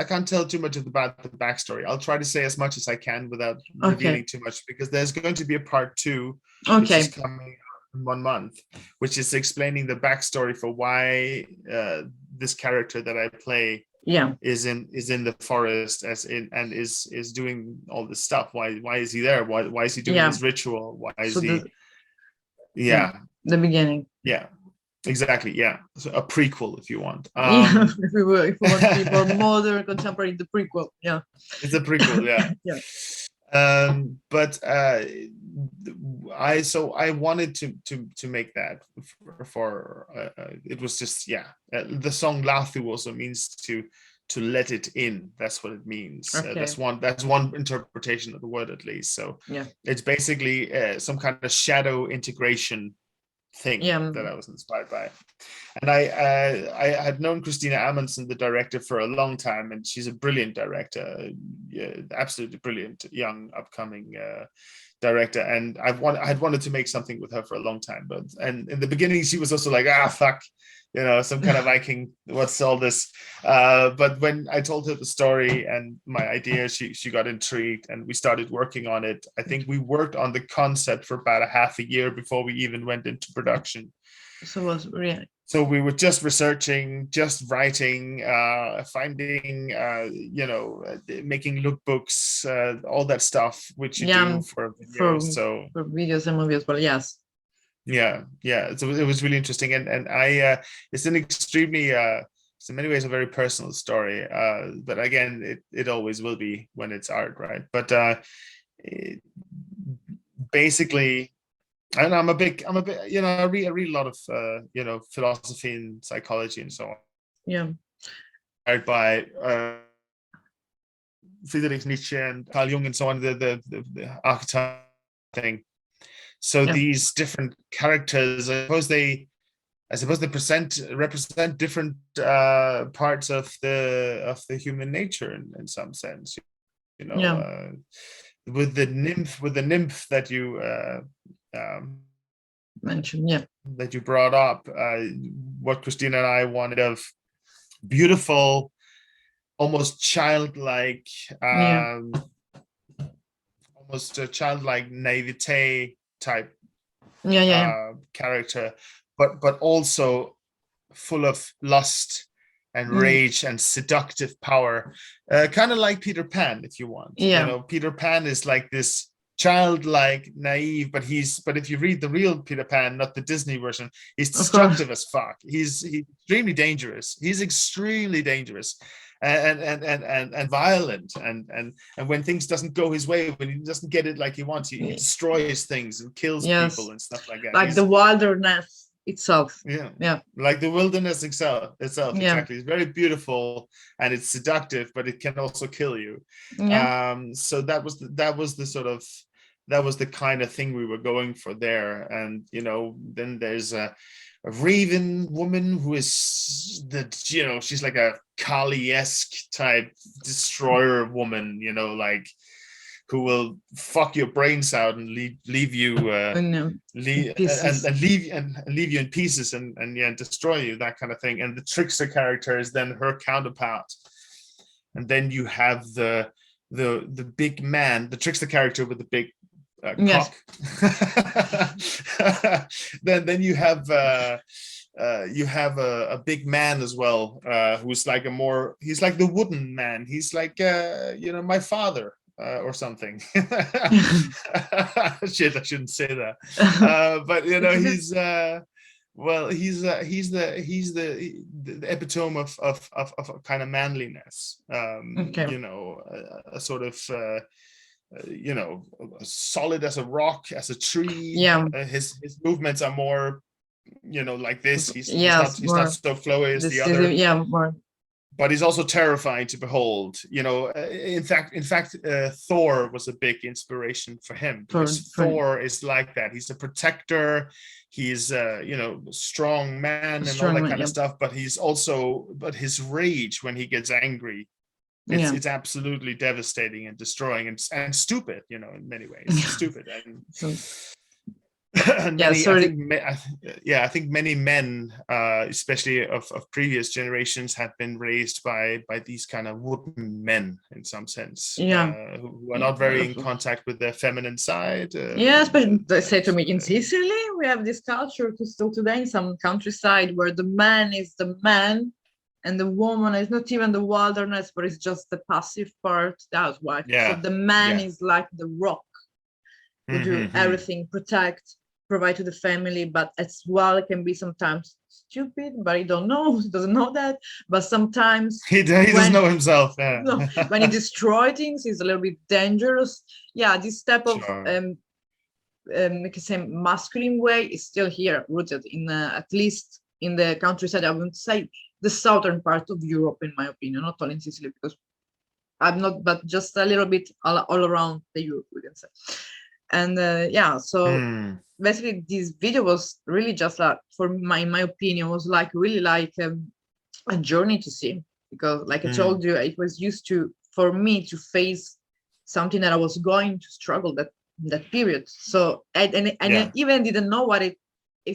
can't tell too much about the backstory. I'll try to say as much as I can without revealing too much, because there's going to be a part 2, which is coming in 1 month, which is explaining the backstory for why this character that I play is in the forest and is doing all this stuff. Why is he there? Why is he doing this ritual? Why is he? The beginning. Yeah. Exactly. Yeah. So a prequel, if you want. If we want to be more modern, contemporary, the prequel. Yeah. It's a prequel. Yeah. But I wanted to make that for it was just the song Lathu also means to let it in. That's what it means. That's one interpretation of the word, at least. So it's basically some kind of shadow integration thing that I was inspired by. And I had known Christina Amundsen, the director, for a long time, and she's a brilliant director, absolutely brilliant young upcoming director, and I had wanted to make something with her for a long time, but and in the beginning she was also like, fuck, some kind of Viking, what's all this? But when I told her the story and my idea, she got intrigued, and we started working on it. I think we worked on the concept for about a half a year before we even went into production. So it was really. So we were just researching, just writing, finding, making lookbooks, all that stuff which you do for videos. For videos and movies, but yes. Yeah. So it was really interesting, and I it's an extremely it's in many ways a very personal story. But again, it always will be when it's art, right? But basically. And I'm a big, I read a lot of, philosophy and psychology and so on. Yeah. By Friedrich Nietzsche and Carl Jung and so on, the archetype thing. So these different characters, I suppose they represent different parts of the human nature in some sense. With the nymph that you mentioned, that you brought up, what Christina and I wanted of beautiful, almost childlike, almost a childlike naivete type character, but also full of lust and rage and seductive power, kind of like Peter Pan, if you want. Peter Pan is like this childlike, naive, but if you read the real Peter Pan, not the Disney version, he's destructive as fuck. He's extremely dangerous. He's extremely dangerous and violent, and when things doesn't go his way, when he doesn't get it like he wants, he destroys things and kills people and stuff like that. Like the wilderness itself. Like the wilderness itself. Exactly. It's very beautiful and it's seductive, but it can also kill you. So that was the kind of thing we were going for there. And then there's a raven woman who is she's like a Kali-esque type destroyer woman, who will fuck your brains out and leave you leave you in pieces and destroy you, that kind of thing. And the trickster character is then her counterpart. And then you have the big man, the trickster character with the big cock. then you have a big man as well, who's like he's like the wooden man. He's like my father. Or something. Shit, I shouldn't say that. But he's the epitome of kind of manliness. A sort of solid as a rock, as a tree. His movements are more, like this. He's not so flowy as the other. More. But he's also terrifying to behold. In fact, Thor was a big inspiration for him, because Thor is like that. He's a protector. He's strong man and all that kind of stuff. But but his rage when he gets angry, it's absolutely devastating and destroying and stupid. In many ways, stupid. And and I think many men, especially of previous generations, have been raised by these kind of wooden men in some sense, who are not very in contact with their feminine side. Especially they say to me, in Sicily, we have this culture still today in some countryside where the man is the man and the woman is not even the wilderness, but it's just the passive part. That's why. So the man is like the rock, who do everything, protect, provide to the family, but as well it can be sometimes stupid, but he doesn't know that. But sometimes he doesn't know himself. When he destroys things, he's a little bit dangerous. This type of masculine way is still here, rooted in at least in the countryside. I wouldn't say the southern part of Europe, in my opinion, not only in Sicily, because I'm not, but just a little bit all around the Europe, we can say. And basically this video was really just like, in my opinion, was like really like a journey to see, because like I told you, it was used to for me to face something that I was going to struggle, that that period. So and I Yeah. even didn't know what it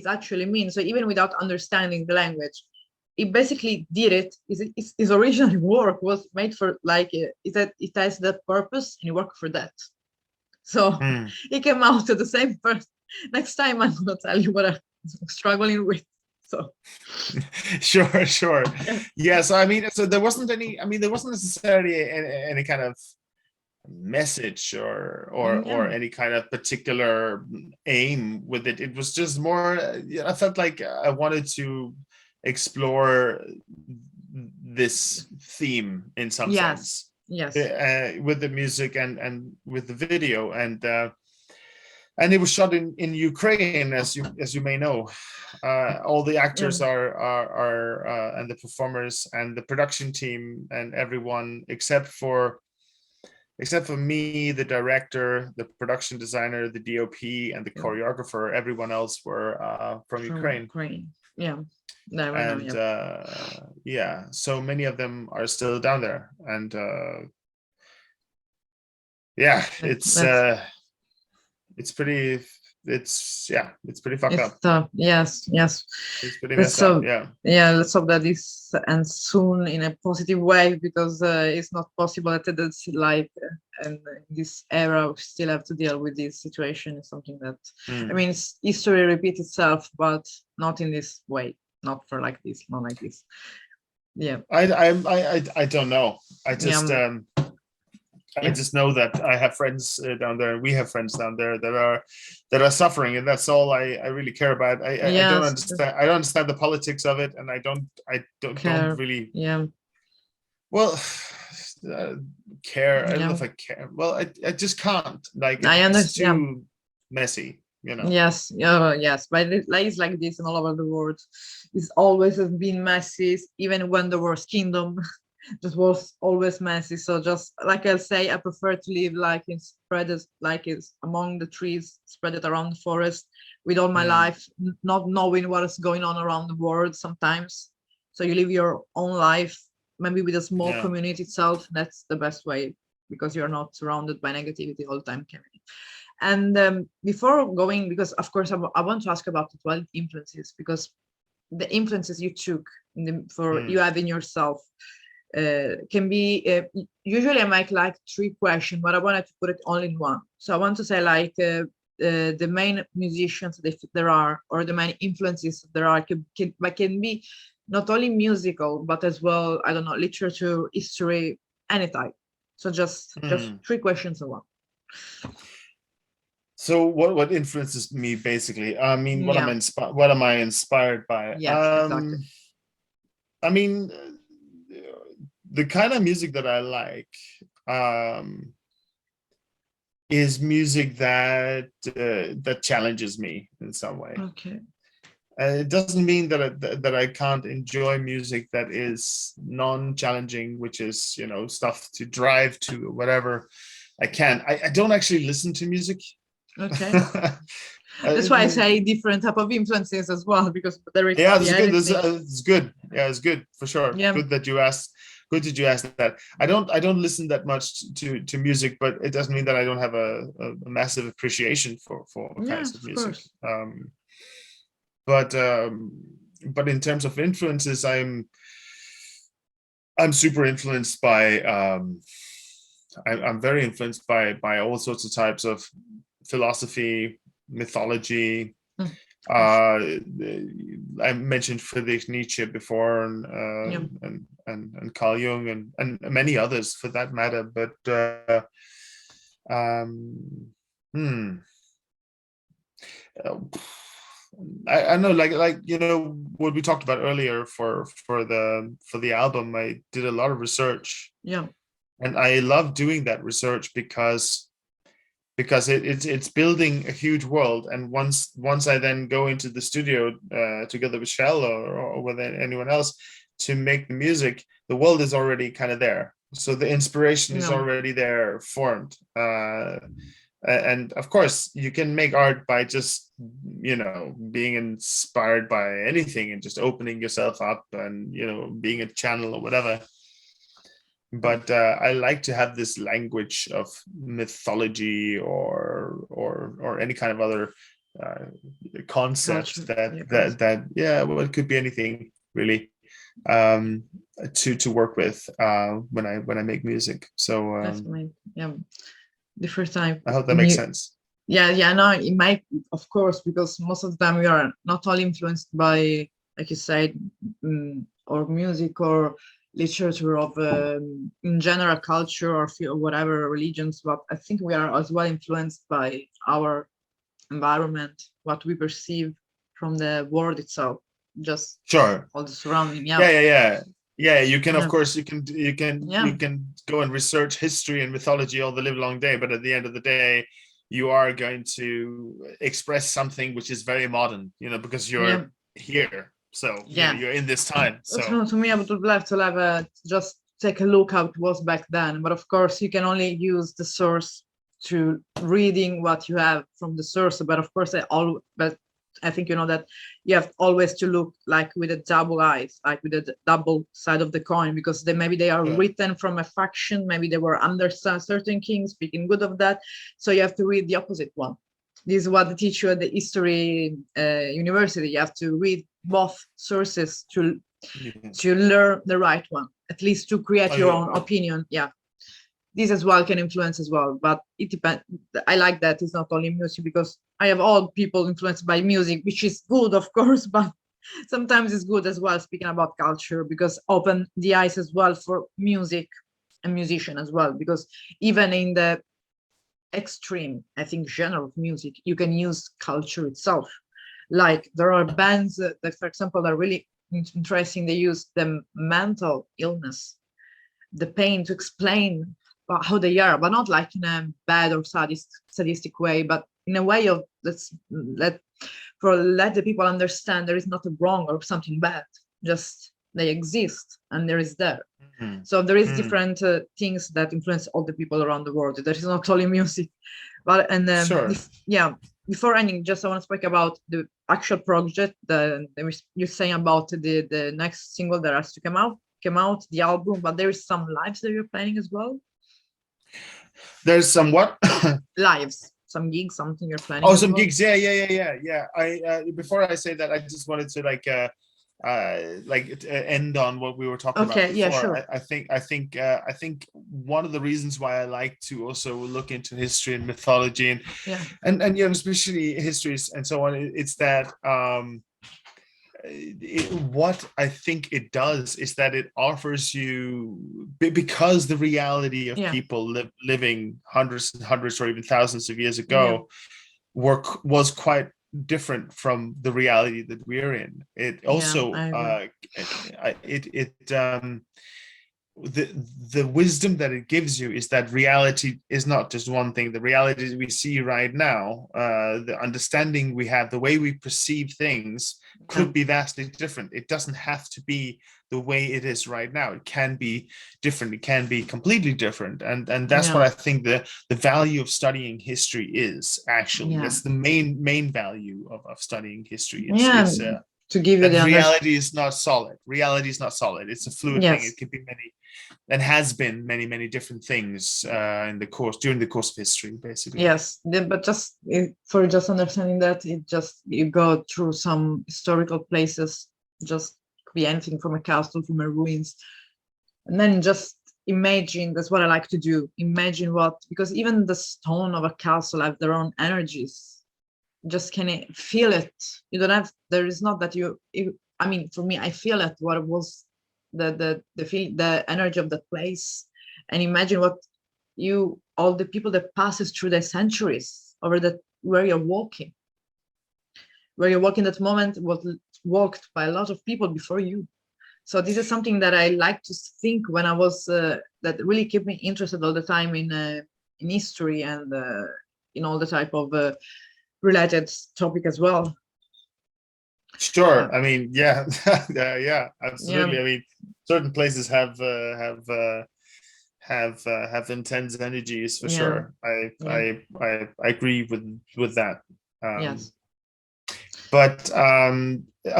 actually means. So even without understanding the language, it basically did it. His original work was made for like it has that purpose and it worked for that. So Hmm. it came out to the same person. Next time I'm gonna tell you what I'm struggling with. So Sure, sure. yeah, Yeah, so I mean, so there wasn't any, I mean, there wasn't necessarily any kind of message or yeah, any kind of particular aim with it. It was just more, yeah, I felt like I wanted to explore this theme in some yes, sense, yes, with the music and with the video, and it was shot in Ukraine, as you may know. All the yeah, actors are and the performers and the production team and everyone except for me, the director, the production designer, the DOP, and the yeah. choreographer. Everyone else were from From Ukraine, Ukraine. Yeah, never know. and Yeah, yeah, so many of them are still down there, and yeah, that's it's pretty, it's pretty fucked it's up. tough. Yes, yes. It's pretty Let's messed up. hope. Yeah. Yeah, let's hope that this ends soon in a positive way because it's not possible that it's like and in this era we still have to deal with this situation. It's something that I Mm. mean, history repeats itself, but not in this way. Not for like this. Not like this. Yeah, I don't know. I yeah, just I yeah. just know that I have friends down there, and we have friends down there that are suffering, and that's all I really care about. I don't Yes, understand. I don't understand the politics of it, and I don't care. really, Yeah, well, uh, care. I don't know yeah. if I care. Well, I just can't. Like, I it's understand. too messy, you know. Yes, yeah, yes, but it's like this in all over the world. It's always has been messy, even when there was kingdom, just was always messy. So just like I say, I prefer to live like in spread it like it's among the trees, spread it around the forest with all my Mm, life, not knowing what is going on around the world sometimes. So you live your own life, maybe with a small yeah. community itself. That's the best way because you're not surrounded by negativity all the time. And before going, because of course I want to ask about the 12 influences, because the influences you took for you Mm, have in yourself can be, usually I make like three questions, but I wanted to put it all in one. So I want to say like the main musicians if there are, or the main influences there are, can be not only musical, but as well, I don't know, literature, history, any type. So just mm. three questions in one. So what influences me basically? I mean, Yeah, what am I inspired by? yes, exactly. I mean, the kind of music that I like um, is music that challenges me in some way. Okay. It doesn't mean that I can't enjoy music that is non-challenging, which is, stuff to drive to or whatever. I can. I don't actually listen to music. Okay. Uh, That's why I say different type of influences as well, because there it Yeah, could be that's good. anything. It's good. Yeah, it's good for sure. Yeah. Good that you asked. Good that you asked that. I don't listen that much to music, but it doesn't mean that I don't have a massive appreciation for kinds Yes, of of music. course. But but in terms of influences, I'm super influenced by I'm very influenced by all sorts of types of philosophy, mythology. Mm, of course. uh I mentioned Friedrich Nietzsche before, Yeah. and Carl Jung, and many others for that matter, but um hmm uh, I know, like what we talked about earlier for the album. I did a lot of research, Yeah. and I love doing that research because it's building a huge world, and once I then go into the studio together with Shell or with anyone else to make the music, the world is already kind of there, so the inspiration is Yeah. already there, formed. And of course you can make art by just being inspired by anything and just opening yourself up and being a channel or whatever. but I like to have this language of mythology or any kind of other concept Culture, that yeah, yeah, well, it could be anything really, um to work with when I make music. So that's my, yeah, the first time. I hope that makes sense. Yeah, no, it might, of course, because most of the time we are not all influenced by, like you said, or music or literature of, in general, culture or whatever religions, but I think we are as well influenced by our environment, what we perceive from the world itself, just Sure. all the surrounding. Yeah, you can, of Yeah, course, yeah, you can go and research history and mythology all the live long day, but at the end of the day you are going to express something which is very modern, because yeah, you're here, so yeah. you're in this time. So To me, I would love to have just take a look how it was back then. But of course, you can only use the source to reading what you have from the source. But of course, but I think you know that you have always to look like with a double eyes, like with a double side of the coin, because maybe they are yeah. written from a faction, maybe they were under certain kings, speaking good of that. So you have to read the opposite one. This is what they teach you at the history university. You have to read both sources Yes. to learn the right one, at least to create Oh, your yeah. own opinion. Yeah, this as well can influence as well, but it depends. I like that it's not only music, because I have all people influenced by music, which is good, of course, but sometimes it's good as well, speaking about culture, because open the eyes as well for music and musician as well, because even in the extreme, I think, genre of music, you can use culture itself. Like there are bands that, for example, are really interesting. They use the mental illness, the pain, to explain how they are, but not like in a bad or sadistic way, but in a way of let the people understand there is not a wrong or something bad, just they exist and there is there. Mhm. So there is Mm. different things that influence all the people around the world. There is not only music, but Sure. yeah. Before ending, just I want to speak about the actual project. You're saying about the next single that has to came out, the album, but there is some lives that you're planning as well. There's some what? Lives, some gigs, something you're planning Oh, as some well. gigs. Yeah. I before I say that, I just wanted to end on what we were talking about Okay, yeah, before. sure. I think one of the reasons why I like to also look into history and mythology Yeah, and especially histories and so on, it's that what I think it does is that it offers you, because the reality of yeah, people living hundreds and hundreds or even thousands of years yeah, ago was quite different from the reality that we're in. It yeah, also I agree. the the wisdom that it gives you is that reality is not just one thing. The reality we see right now, the understanding we have, the way we perceive things, Yeah, could be vastly different. It doesn't have to be the way it is right now. It can be different. It can be completely different, and that's what yeah, I think the value of studying history is. Actually, yeah, that's the main value of studying history. yeah. It's To give you that the understanding. reality is not solid. Reality is not solid. It's a fluid thing. Yes, It could be many, and has been many different things in the course during the course of history, basically. yes. But just for just understanding that, it just you go through some historical places, just could be anything from a castle, from a ruins, and then just imagine. That's what I like to do. Imagine what, because even the stone of a castle have their own energies. Just can feel it. You don't have. There is not that I mean, for me, I feel it. What it was, the energy of the place, and imagine what all the people that passes through the centuries over that where you're walking that moment was walked by a lot of people before you. So this is something that I like to think when I was that really kept me interested all the time in history and in all the type of related topic as well. Sure. I mean, yeah, yeah, Yeah, absolutely. I mean, certain places have intense energies for yeah, sure. yeah, I agree with that. Um, yes. But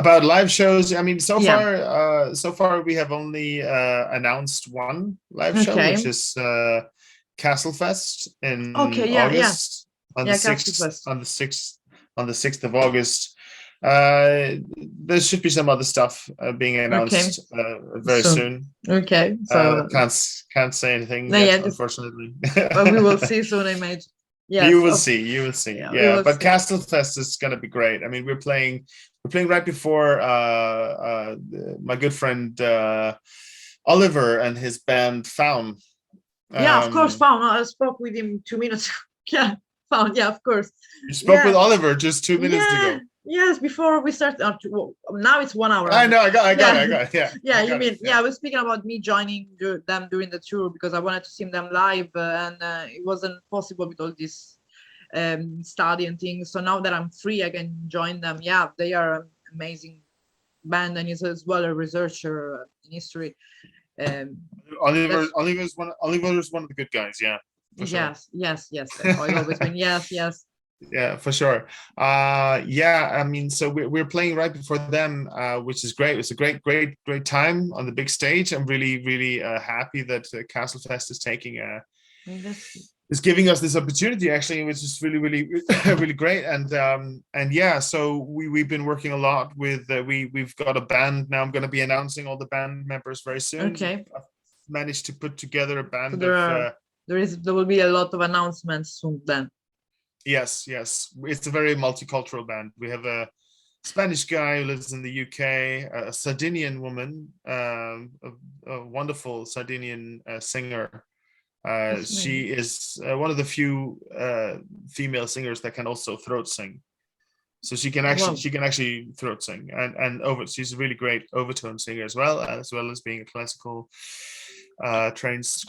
about live shows, I mean, Yeah. so far we have only announced one live show, which Okay. is Castle Fest in Okay. Yeah. Yeah. August on the Yeah. Castle 6th Fest. on the 6th on the 6th of August. There should be some other stuff being Okay. announced very Soon. soon. Okay. So Can't say anything no, yet, yeah. Just unfortunately. but we will see soon. I imagine. You Yes. will see. You will see. Yeah. We Yeah, will but see. Castle Fest is gonna be great. I mean, we're playing right before my good friend Oliver and his band Faun. Yeah. Of course. Um, Found. I spoke with him 2 minutes. Yeah. Found. Yeah. Of course. you spoke with Yeah. Oliver just 2 minutes Yeah. ago. Yes. Before we start. Well, now it's 1 hour. I know. I got Yeah. it. Yeah, Yeah, I you got it. mean, yeah, I was speaking about me joining them during the tour because I wanted to see them live, and it wasn't possible with all this study and things. So now that I'm free, I can join them. Yeah, they are an amazing band, and he's as well a researcher in history. Um, that's Oliver is one of the good guys. Yeah, for sure. yes. That's how it's always been. Yes. Yeah, for sure. Yeah, I mean, so we're playing right before them, which is great. It's a great time on the big stage. I'm really happy that Castle Fest is taking That's- is giving us this opportunity, actually, which is really really great. And yeah, so we've been working a lot with we've got a band now. I'm going to be announcing all the band members very soon. okay. I've managed to put together a So band there of are there will be a lot of announcements soon then. yes, it's a very multicultural band. We have a Spanish guy who lives in the UK, a Sardinian woman, a wonderful Sardinian singer. That's She amazing. is one of the few female singers that can also throat sing. So Wow. she can actually throat sing, and over she's a really great overtone singer as well as being a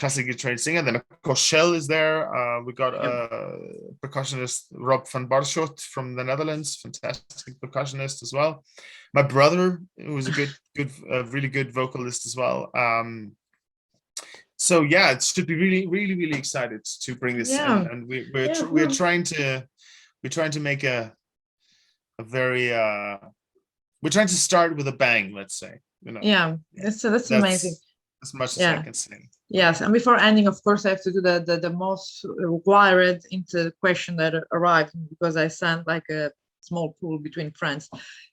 classically trained singer. Then of course Shell is there. We got Yep. percussionist Rob van Barschot from the Netherlands, fantastic percussionist as well. My brother, who was a really good vocalist as well. So yeah, it should be really excited to bring this Yeah. in, and Yeah. we're trying to make a very we're trying to start with a bang, let's say. Yeah. Yeah, That's amazing. that's as much as I Yeah. can say. Yes, and before ending, of course, I have to do the most required into question that arrived because I sent like a small pool between friends.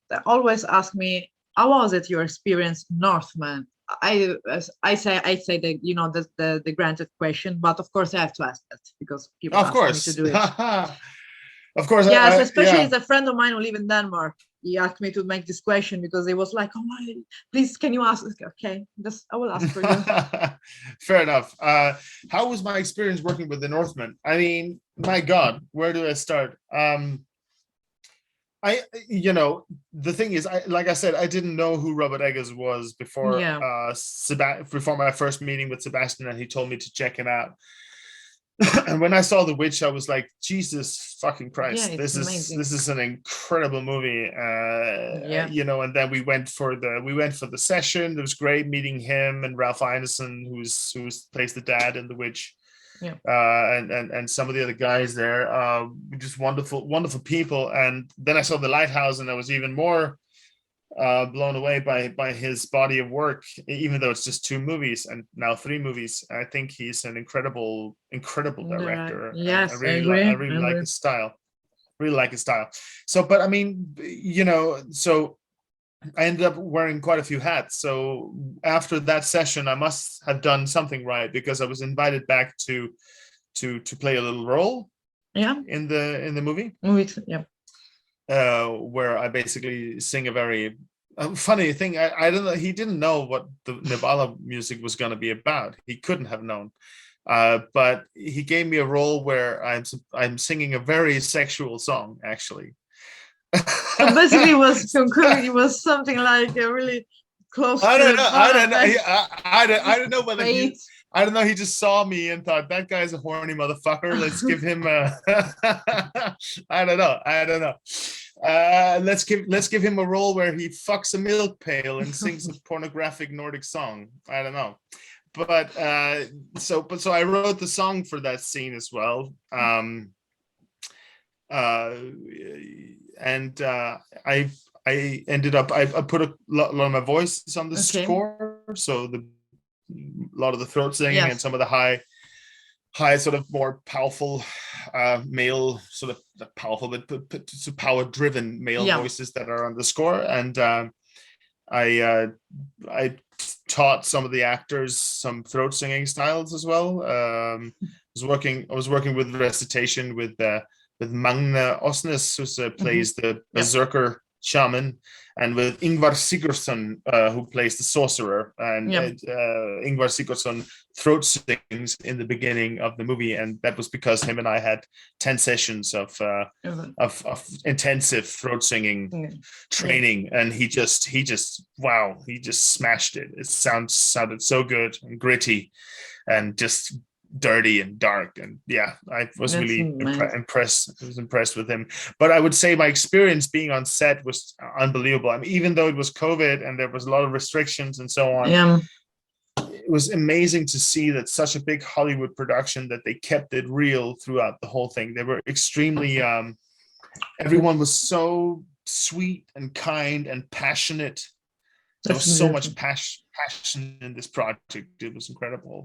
They always ask me, "How was it your experience, Northman?" I say that the granted question, but of course I have to ask that because people Of ask me to course, do it. of course. Yes, especially Yeah. as a friend of mine who live in Denmark. He asked me to make this question because he was like, "Oh my, please, can you ask?" Okay, just I will ask for you. Fair enough. How was my experience working with the Northmen? I mean, my God, where do I start? The thing is, like I said, I didn't know who Robert Eggers was before Yeah. before my first meeting with Sebastian, and he told me to check it out. And when I saw The Witch, I was like, Jesus fucking Yeah, Christ, it's amazing. this is an incredible movie. Yeah. And then we went for the session. It was great meeting him and Ralph Ineson, who's plays the dad in The Witch. Yeah. And some of the other guys there, just wonderful people. And then I saw The Lighthouse, and I was even more blown away by his body of work, even though it's just 2 movies and now 3 movies. I think he's an incredible director, and Yes, I agree. I really like his style. Really like his style. So, but I mean, so I ended up wearing quite a few hats. So after that session, I must have done something right, because I was invited back to play a little role Yeah. in the movie. Yeah. Where I basically sing a very funny thing. I don't know. He didn't know what the Nebala music was going to be about. He couldn't have known. But he gave me a role where I'm singing a very sexual song, actually. So basically, it was something like a really close I to don't the know. I don't know whether fate. I don't know. He just saw me and thought, that guy's a horny motherfucker. Let's give him a. I don't know. Let's give him a role where he fucks a milk pail and sings a pornographic Nordic song. I don't know, but so I wrote the song for that scene as well. uh, and I ended up I put a lot of my voices on the Okay. score, so a lot of the throat singing and Yes. some of the high sort of more powerful male sort of not powerful but power driven male Yeah. voices that are on the score. And I taught some of the actors some throat singing styles as well. I was working with recitation with Magne Osnes, who plays the Yep. berserker shaman, and with Ingvar Sigurdsson, who plays the sorcerer. And Yep. Ingvar Sigurdsson throat sings in the beginning of the movie, and that was because him and I had 10 sessions of intensive throat singing training, and he just smashed it. It sounded so good and gritty and just dirty and dark. And yeah, I was That's really amazing. impressed. I was impressed with him. But I would say my experience being on set was unbelievable. I mean, even though it was COVID and there was a lot of restrictions and so on, Yeah. it was amazing to see that such a big Hollywood production, that they kept it real throughout the whole thing. They were extremely everyone was so sweet and kind and passionate. There was That's so much beautiful. passion in this project. It was incredible.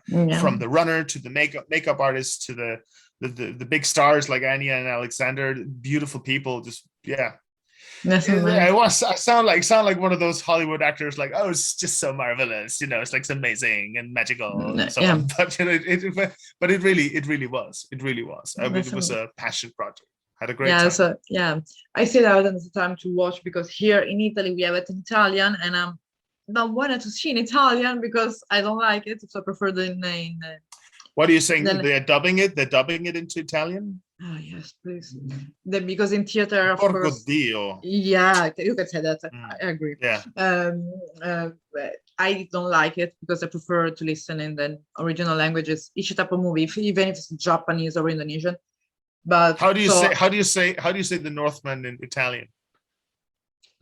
Yeah. From the runner to the makeup artists to the big stars like Anya and Alexander, beautiful people. Just yeah. That's amazing. I sound like one of those Hollywood actors, like, oh, it's just so marvelous, it's like it's amazing and magical and so Yeah. on. But it really was. It really was. I mean, That's it was amazing. a passion project. Had a great Yeah, time. so yeah, I sit out at the time to watch because here in Italy we have it in Italian, and I don't want to see in Italian because I don't like it, so I prefer the in What are you saying? then They're dubbing it. They're dubbing it into Italian. oh yes, please. Because in theater, of Porco course, Dio. yeah, you can say that. I agree. Yeah. But I don't like it because I prefer to listen in the original languages, each type of movie, even if it's Japanese or Indonesian. But how do you say the Northman in Italian?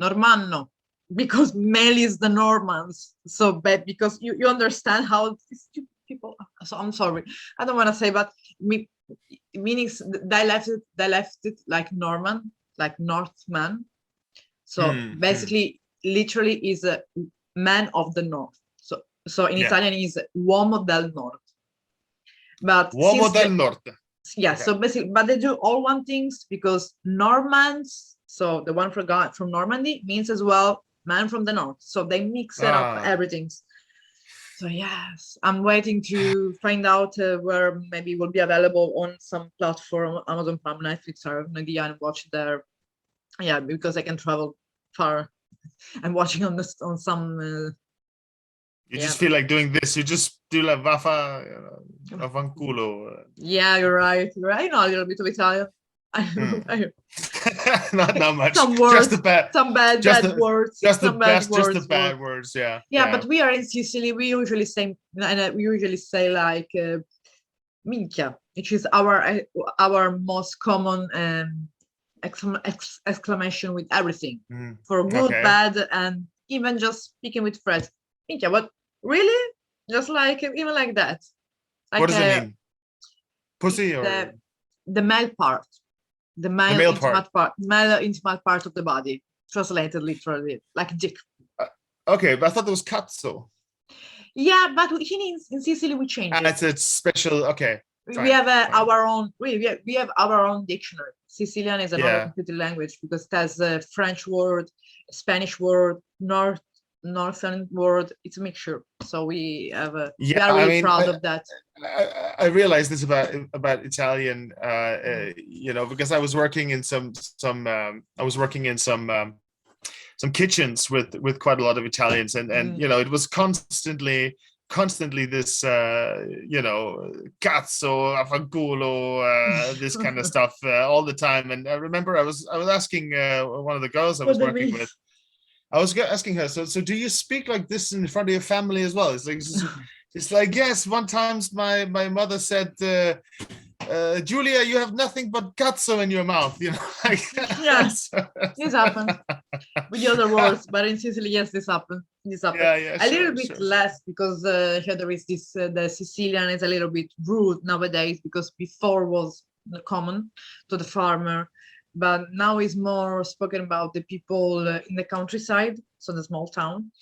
Normanno, because Mel is the Normans. So bad because you understand how these two people. So I'm sorry, I don't want to say, but meaning they left it like Norman, like Northman. So basically, literally is a man of the north. So in Italian is uomo del nord. But uomo del nord. Yeah, okay. So basically, but they do all one things because Normans, so the one from Normandy means as well man from the north. So they mix it up everything. So yes, I'm waiting to find out where maybe it will be available on some platform, Amazon Prime, Netflix, or an idea, and watch there. Yeah, because I can travel far and watching on some. You just feel like doing this. You just do la vaffanculo. Yeah, you're right. I know a little bit of Italian. Not much. Some words, just bad words. Just the bad words. Yeah. Yeah, but we are in Sicily. We usually say, like minchia, which is our most common exclamation with everything, for good, bad, and even just speaking with friends. Minchia, what? Really? Just like even like that. Like, what does it mean? Pussy or the male part, the male intimate part of the body, translated literally like dick. Okay, but I thought it was cazzo. Yeah, but in Sicily we change it. It's a special. Okay. We have our own. We have our own dictionary. Sicilian is another computer language because it has a French word, Spanish word, northern word. It's a mixture. So we have we are really proud of that. I realized this about Italian, because I was working in some kitchens with quite a lot of Italians, and it was constantly this cazzo, affanculo, this kind of stuff all the time. And I remember I was asking one of the girls I was working with. I was asking her, so do you speak like this in front of your family as well? It's like yes. One time my mother said, Julia, you have nothing but cazzo in your mouth, like yes. This happens with the other words, but in Sicily, yes, this happens. Yeah, a little bit less because here there is this the Sicilian is a little bit rude nowadays, because before was common to the farmer, but now it's more spoken about the people in the countryside, so the small town.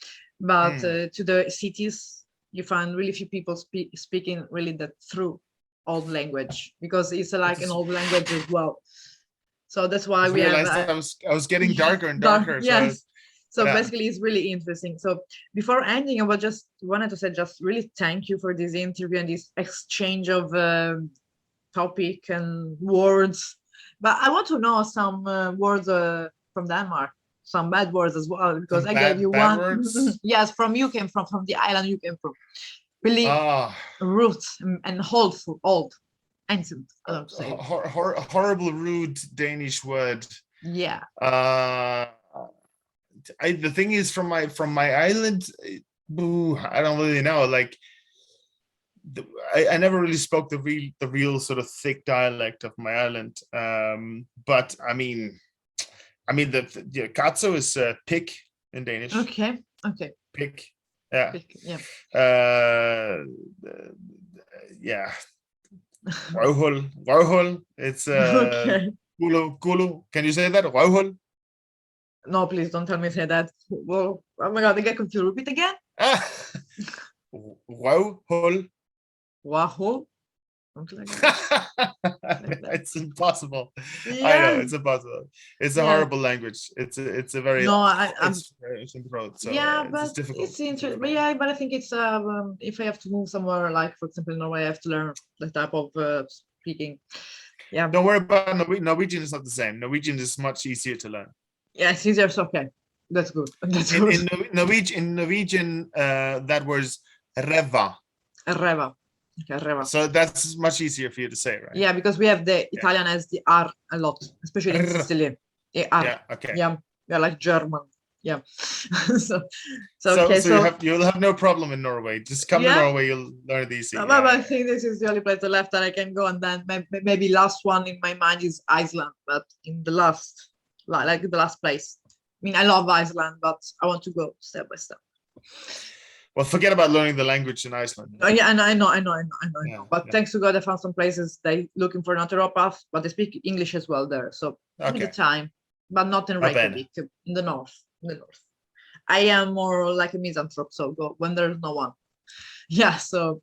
But to the cities, you find really few people speaking really that through old language, because it's like an old language as well. So that's why I we have realized I was getting darker and dark, darker. yes. So yeah. basically, it's really interesting. So before ending, I just wanted to say just really thank you for this interview and this exchange of topic and words. But I want to know some words from Denmark, some bad words as well, because Some I gave you bad one. words? Yes, you came from the island you came from. Really rude and old, ancient. I don't say. Horrible, rude Danish word. Yeah. The thing is, from my island, I don't really know. Like, I never really spoke the real sort of thick dialect of my island. But I mean the katso is pig in Danish. Okay. Pig. Yeah. Pig, yeah. Yeah. Røvhul. It's okay. Gulu. Can you say that? Røvhul? No, please don't tell me to say that. Whoa. Oh my god, I get confused. Repeat again. Røvhul. Wahoo. Like that. It's impossible. Yeah. I know, it's impossible. It's a horrible language. It's a very it's very interesting throat. So yeah, but it's difficult. It's interesting. But yeah, but I think it's if I have to move somewhere, like for example in Norway, I have to learn the type of speaking. Yeah. Don't worry about Norwegian. Norwegian is not the same. Norwegian is much easier to learn. Yeah, it's easier. So okay, that's good. That's in, good. In Norwegian, that was reva. Reva. Okay, reva. So that's much easier for you to say, right? Yeah, because we have the Italian as the R a lot, especially in Sicily. The R. Yeah. Okay. Yeah, like German. Yeah. so okay. So you'll have no problem in Norway. Just come to Norway, you'll learn these. But I think this is the only place left that I can go, and then maybe last one in my mind is Iceland, but in the last, like the last place. I mean, I love Iceland, but I want to go step by step. Well, forget about learning the language in Iceland. Oh, yeah, and I know. But thanks to God, I found some places they looking for naturopath, but they speak English as well there. So give the time, but not in Reykjavik, in the north. I am more like a misanthrope, so go when there's no one. Yeah, so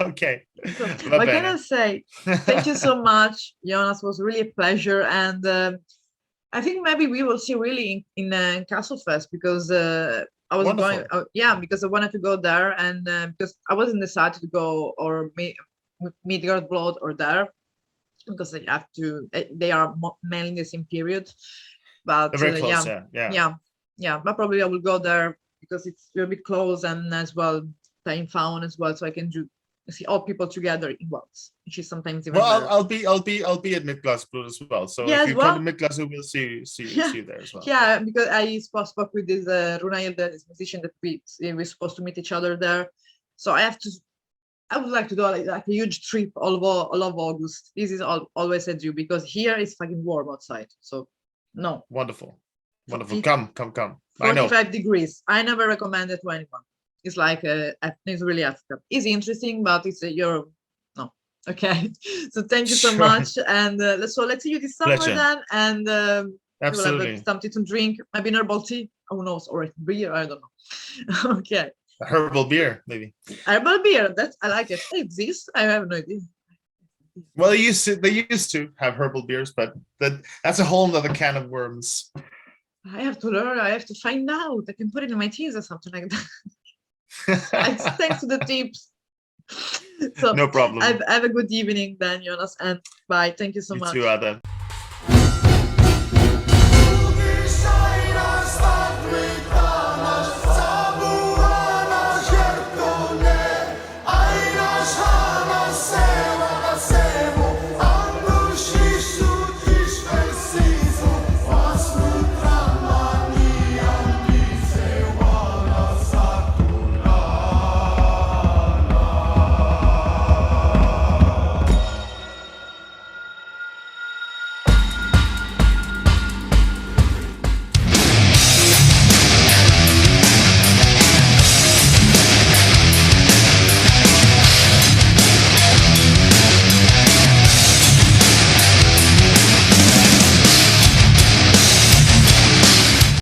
okay. So, what can I say? Thank you so much, Jonas. It was really a pleasure, and I think maybe we will see really in Castlefest, because I was going, because I wanted to go there, and because I wasn't decided to go or meet Girl Blood or there, because they have to. They are mainly in the same period, but they're very close, yeah. But probably I will go there because it's a bit close, and as well time found as well, so I can see all people together in once, which is sometimes even better. I'll be at Midglassblod as well. So if you come to Midglass, we'll see you there as well. Yeah, because I spoke with this Runail, this musician, that we're supposed to meet each other there. So I would like to do like a huge trip all of August. This is always a dream, because here it's fucking warm outside. So no. Wonderful. Come. 45 degrees. I never recommend it to anyone. It's like it's really African. It's interesting, but it's Europe. No. Okay. So thank you so much, and let's see you this summer. Pleasure. Then, and absolutely we'll have something to drink, maybe an herbal tea. Who knows? Or beer? I don't know. Okay. A herbal beer, maybe. Herbal beer. I like it. It exists. I have no idea. Well, they used to have herbal beers, but that's a whole other can of worms. I have to learn. I have to find out. I can put it in my teas or something like that. Thanks to the tips. So no problem. Have a good evening then, Jonas, and bye. Thank you so much. You too, Ada.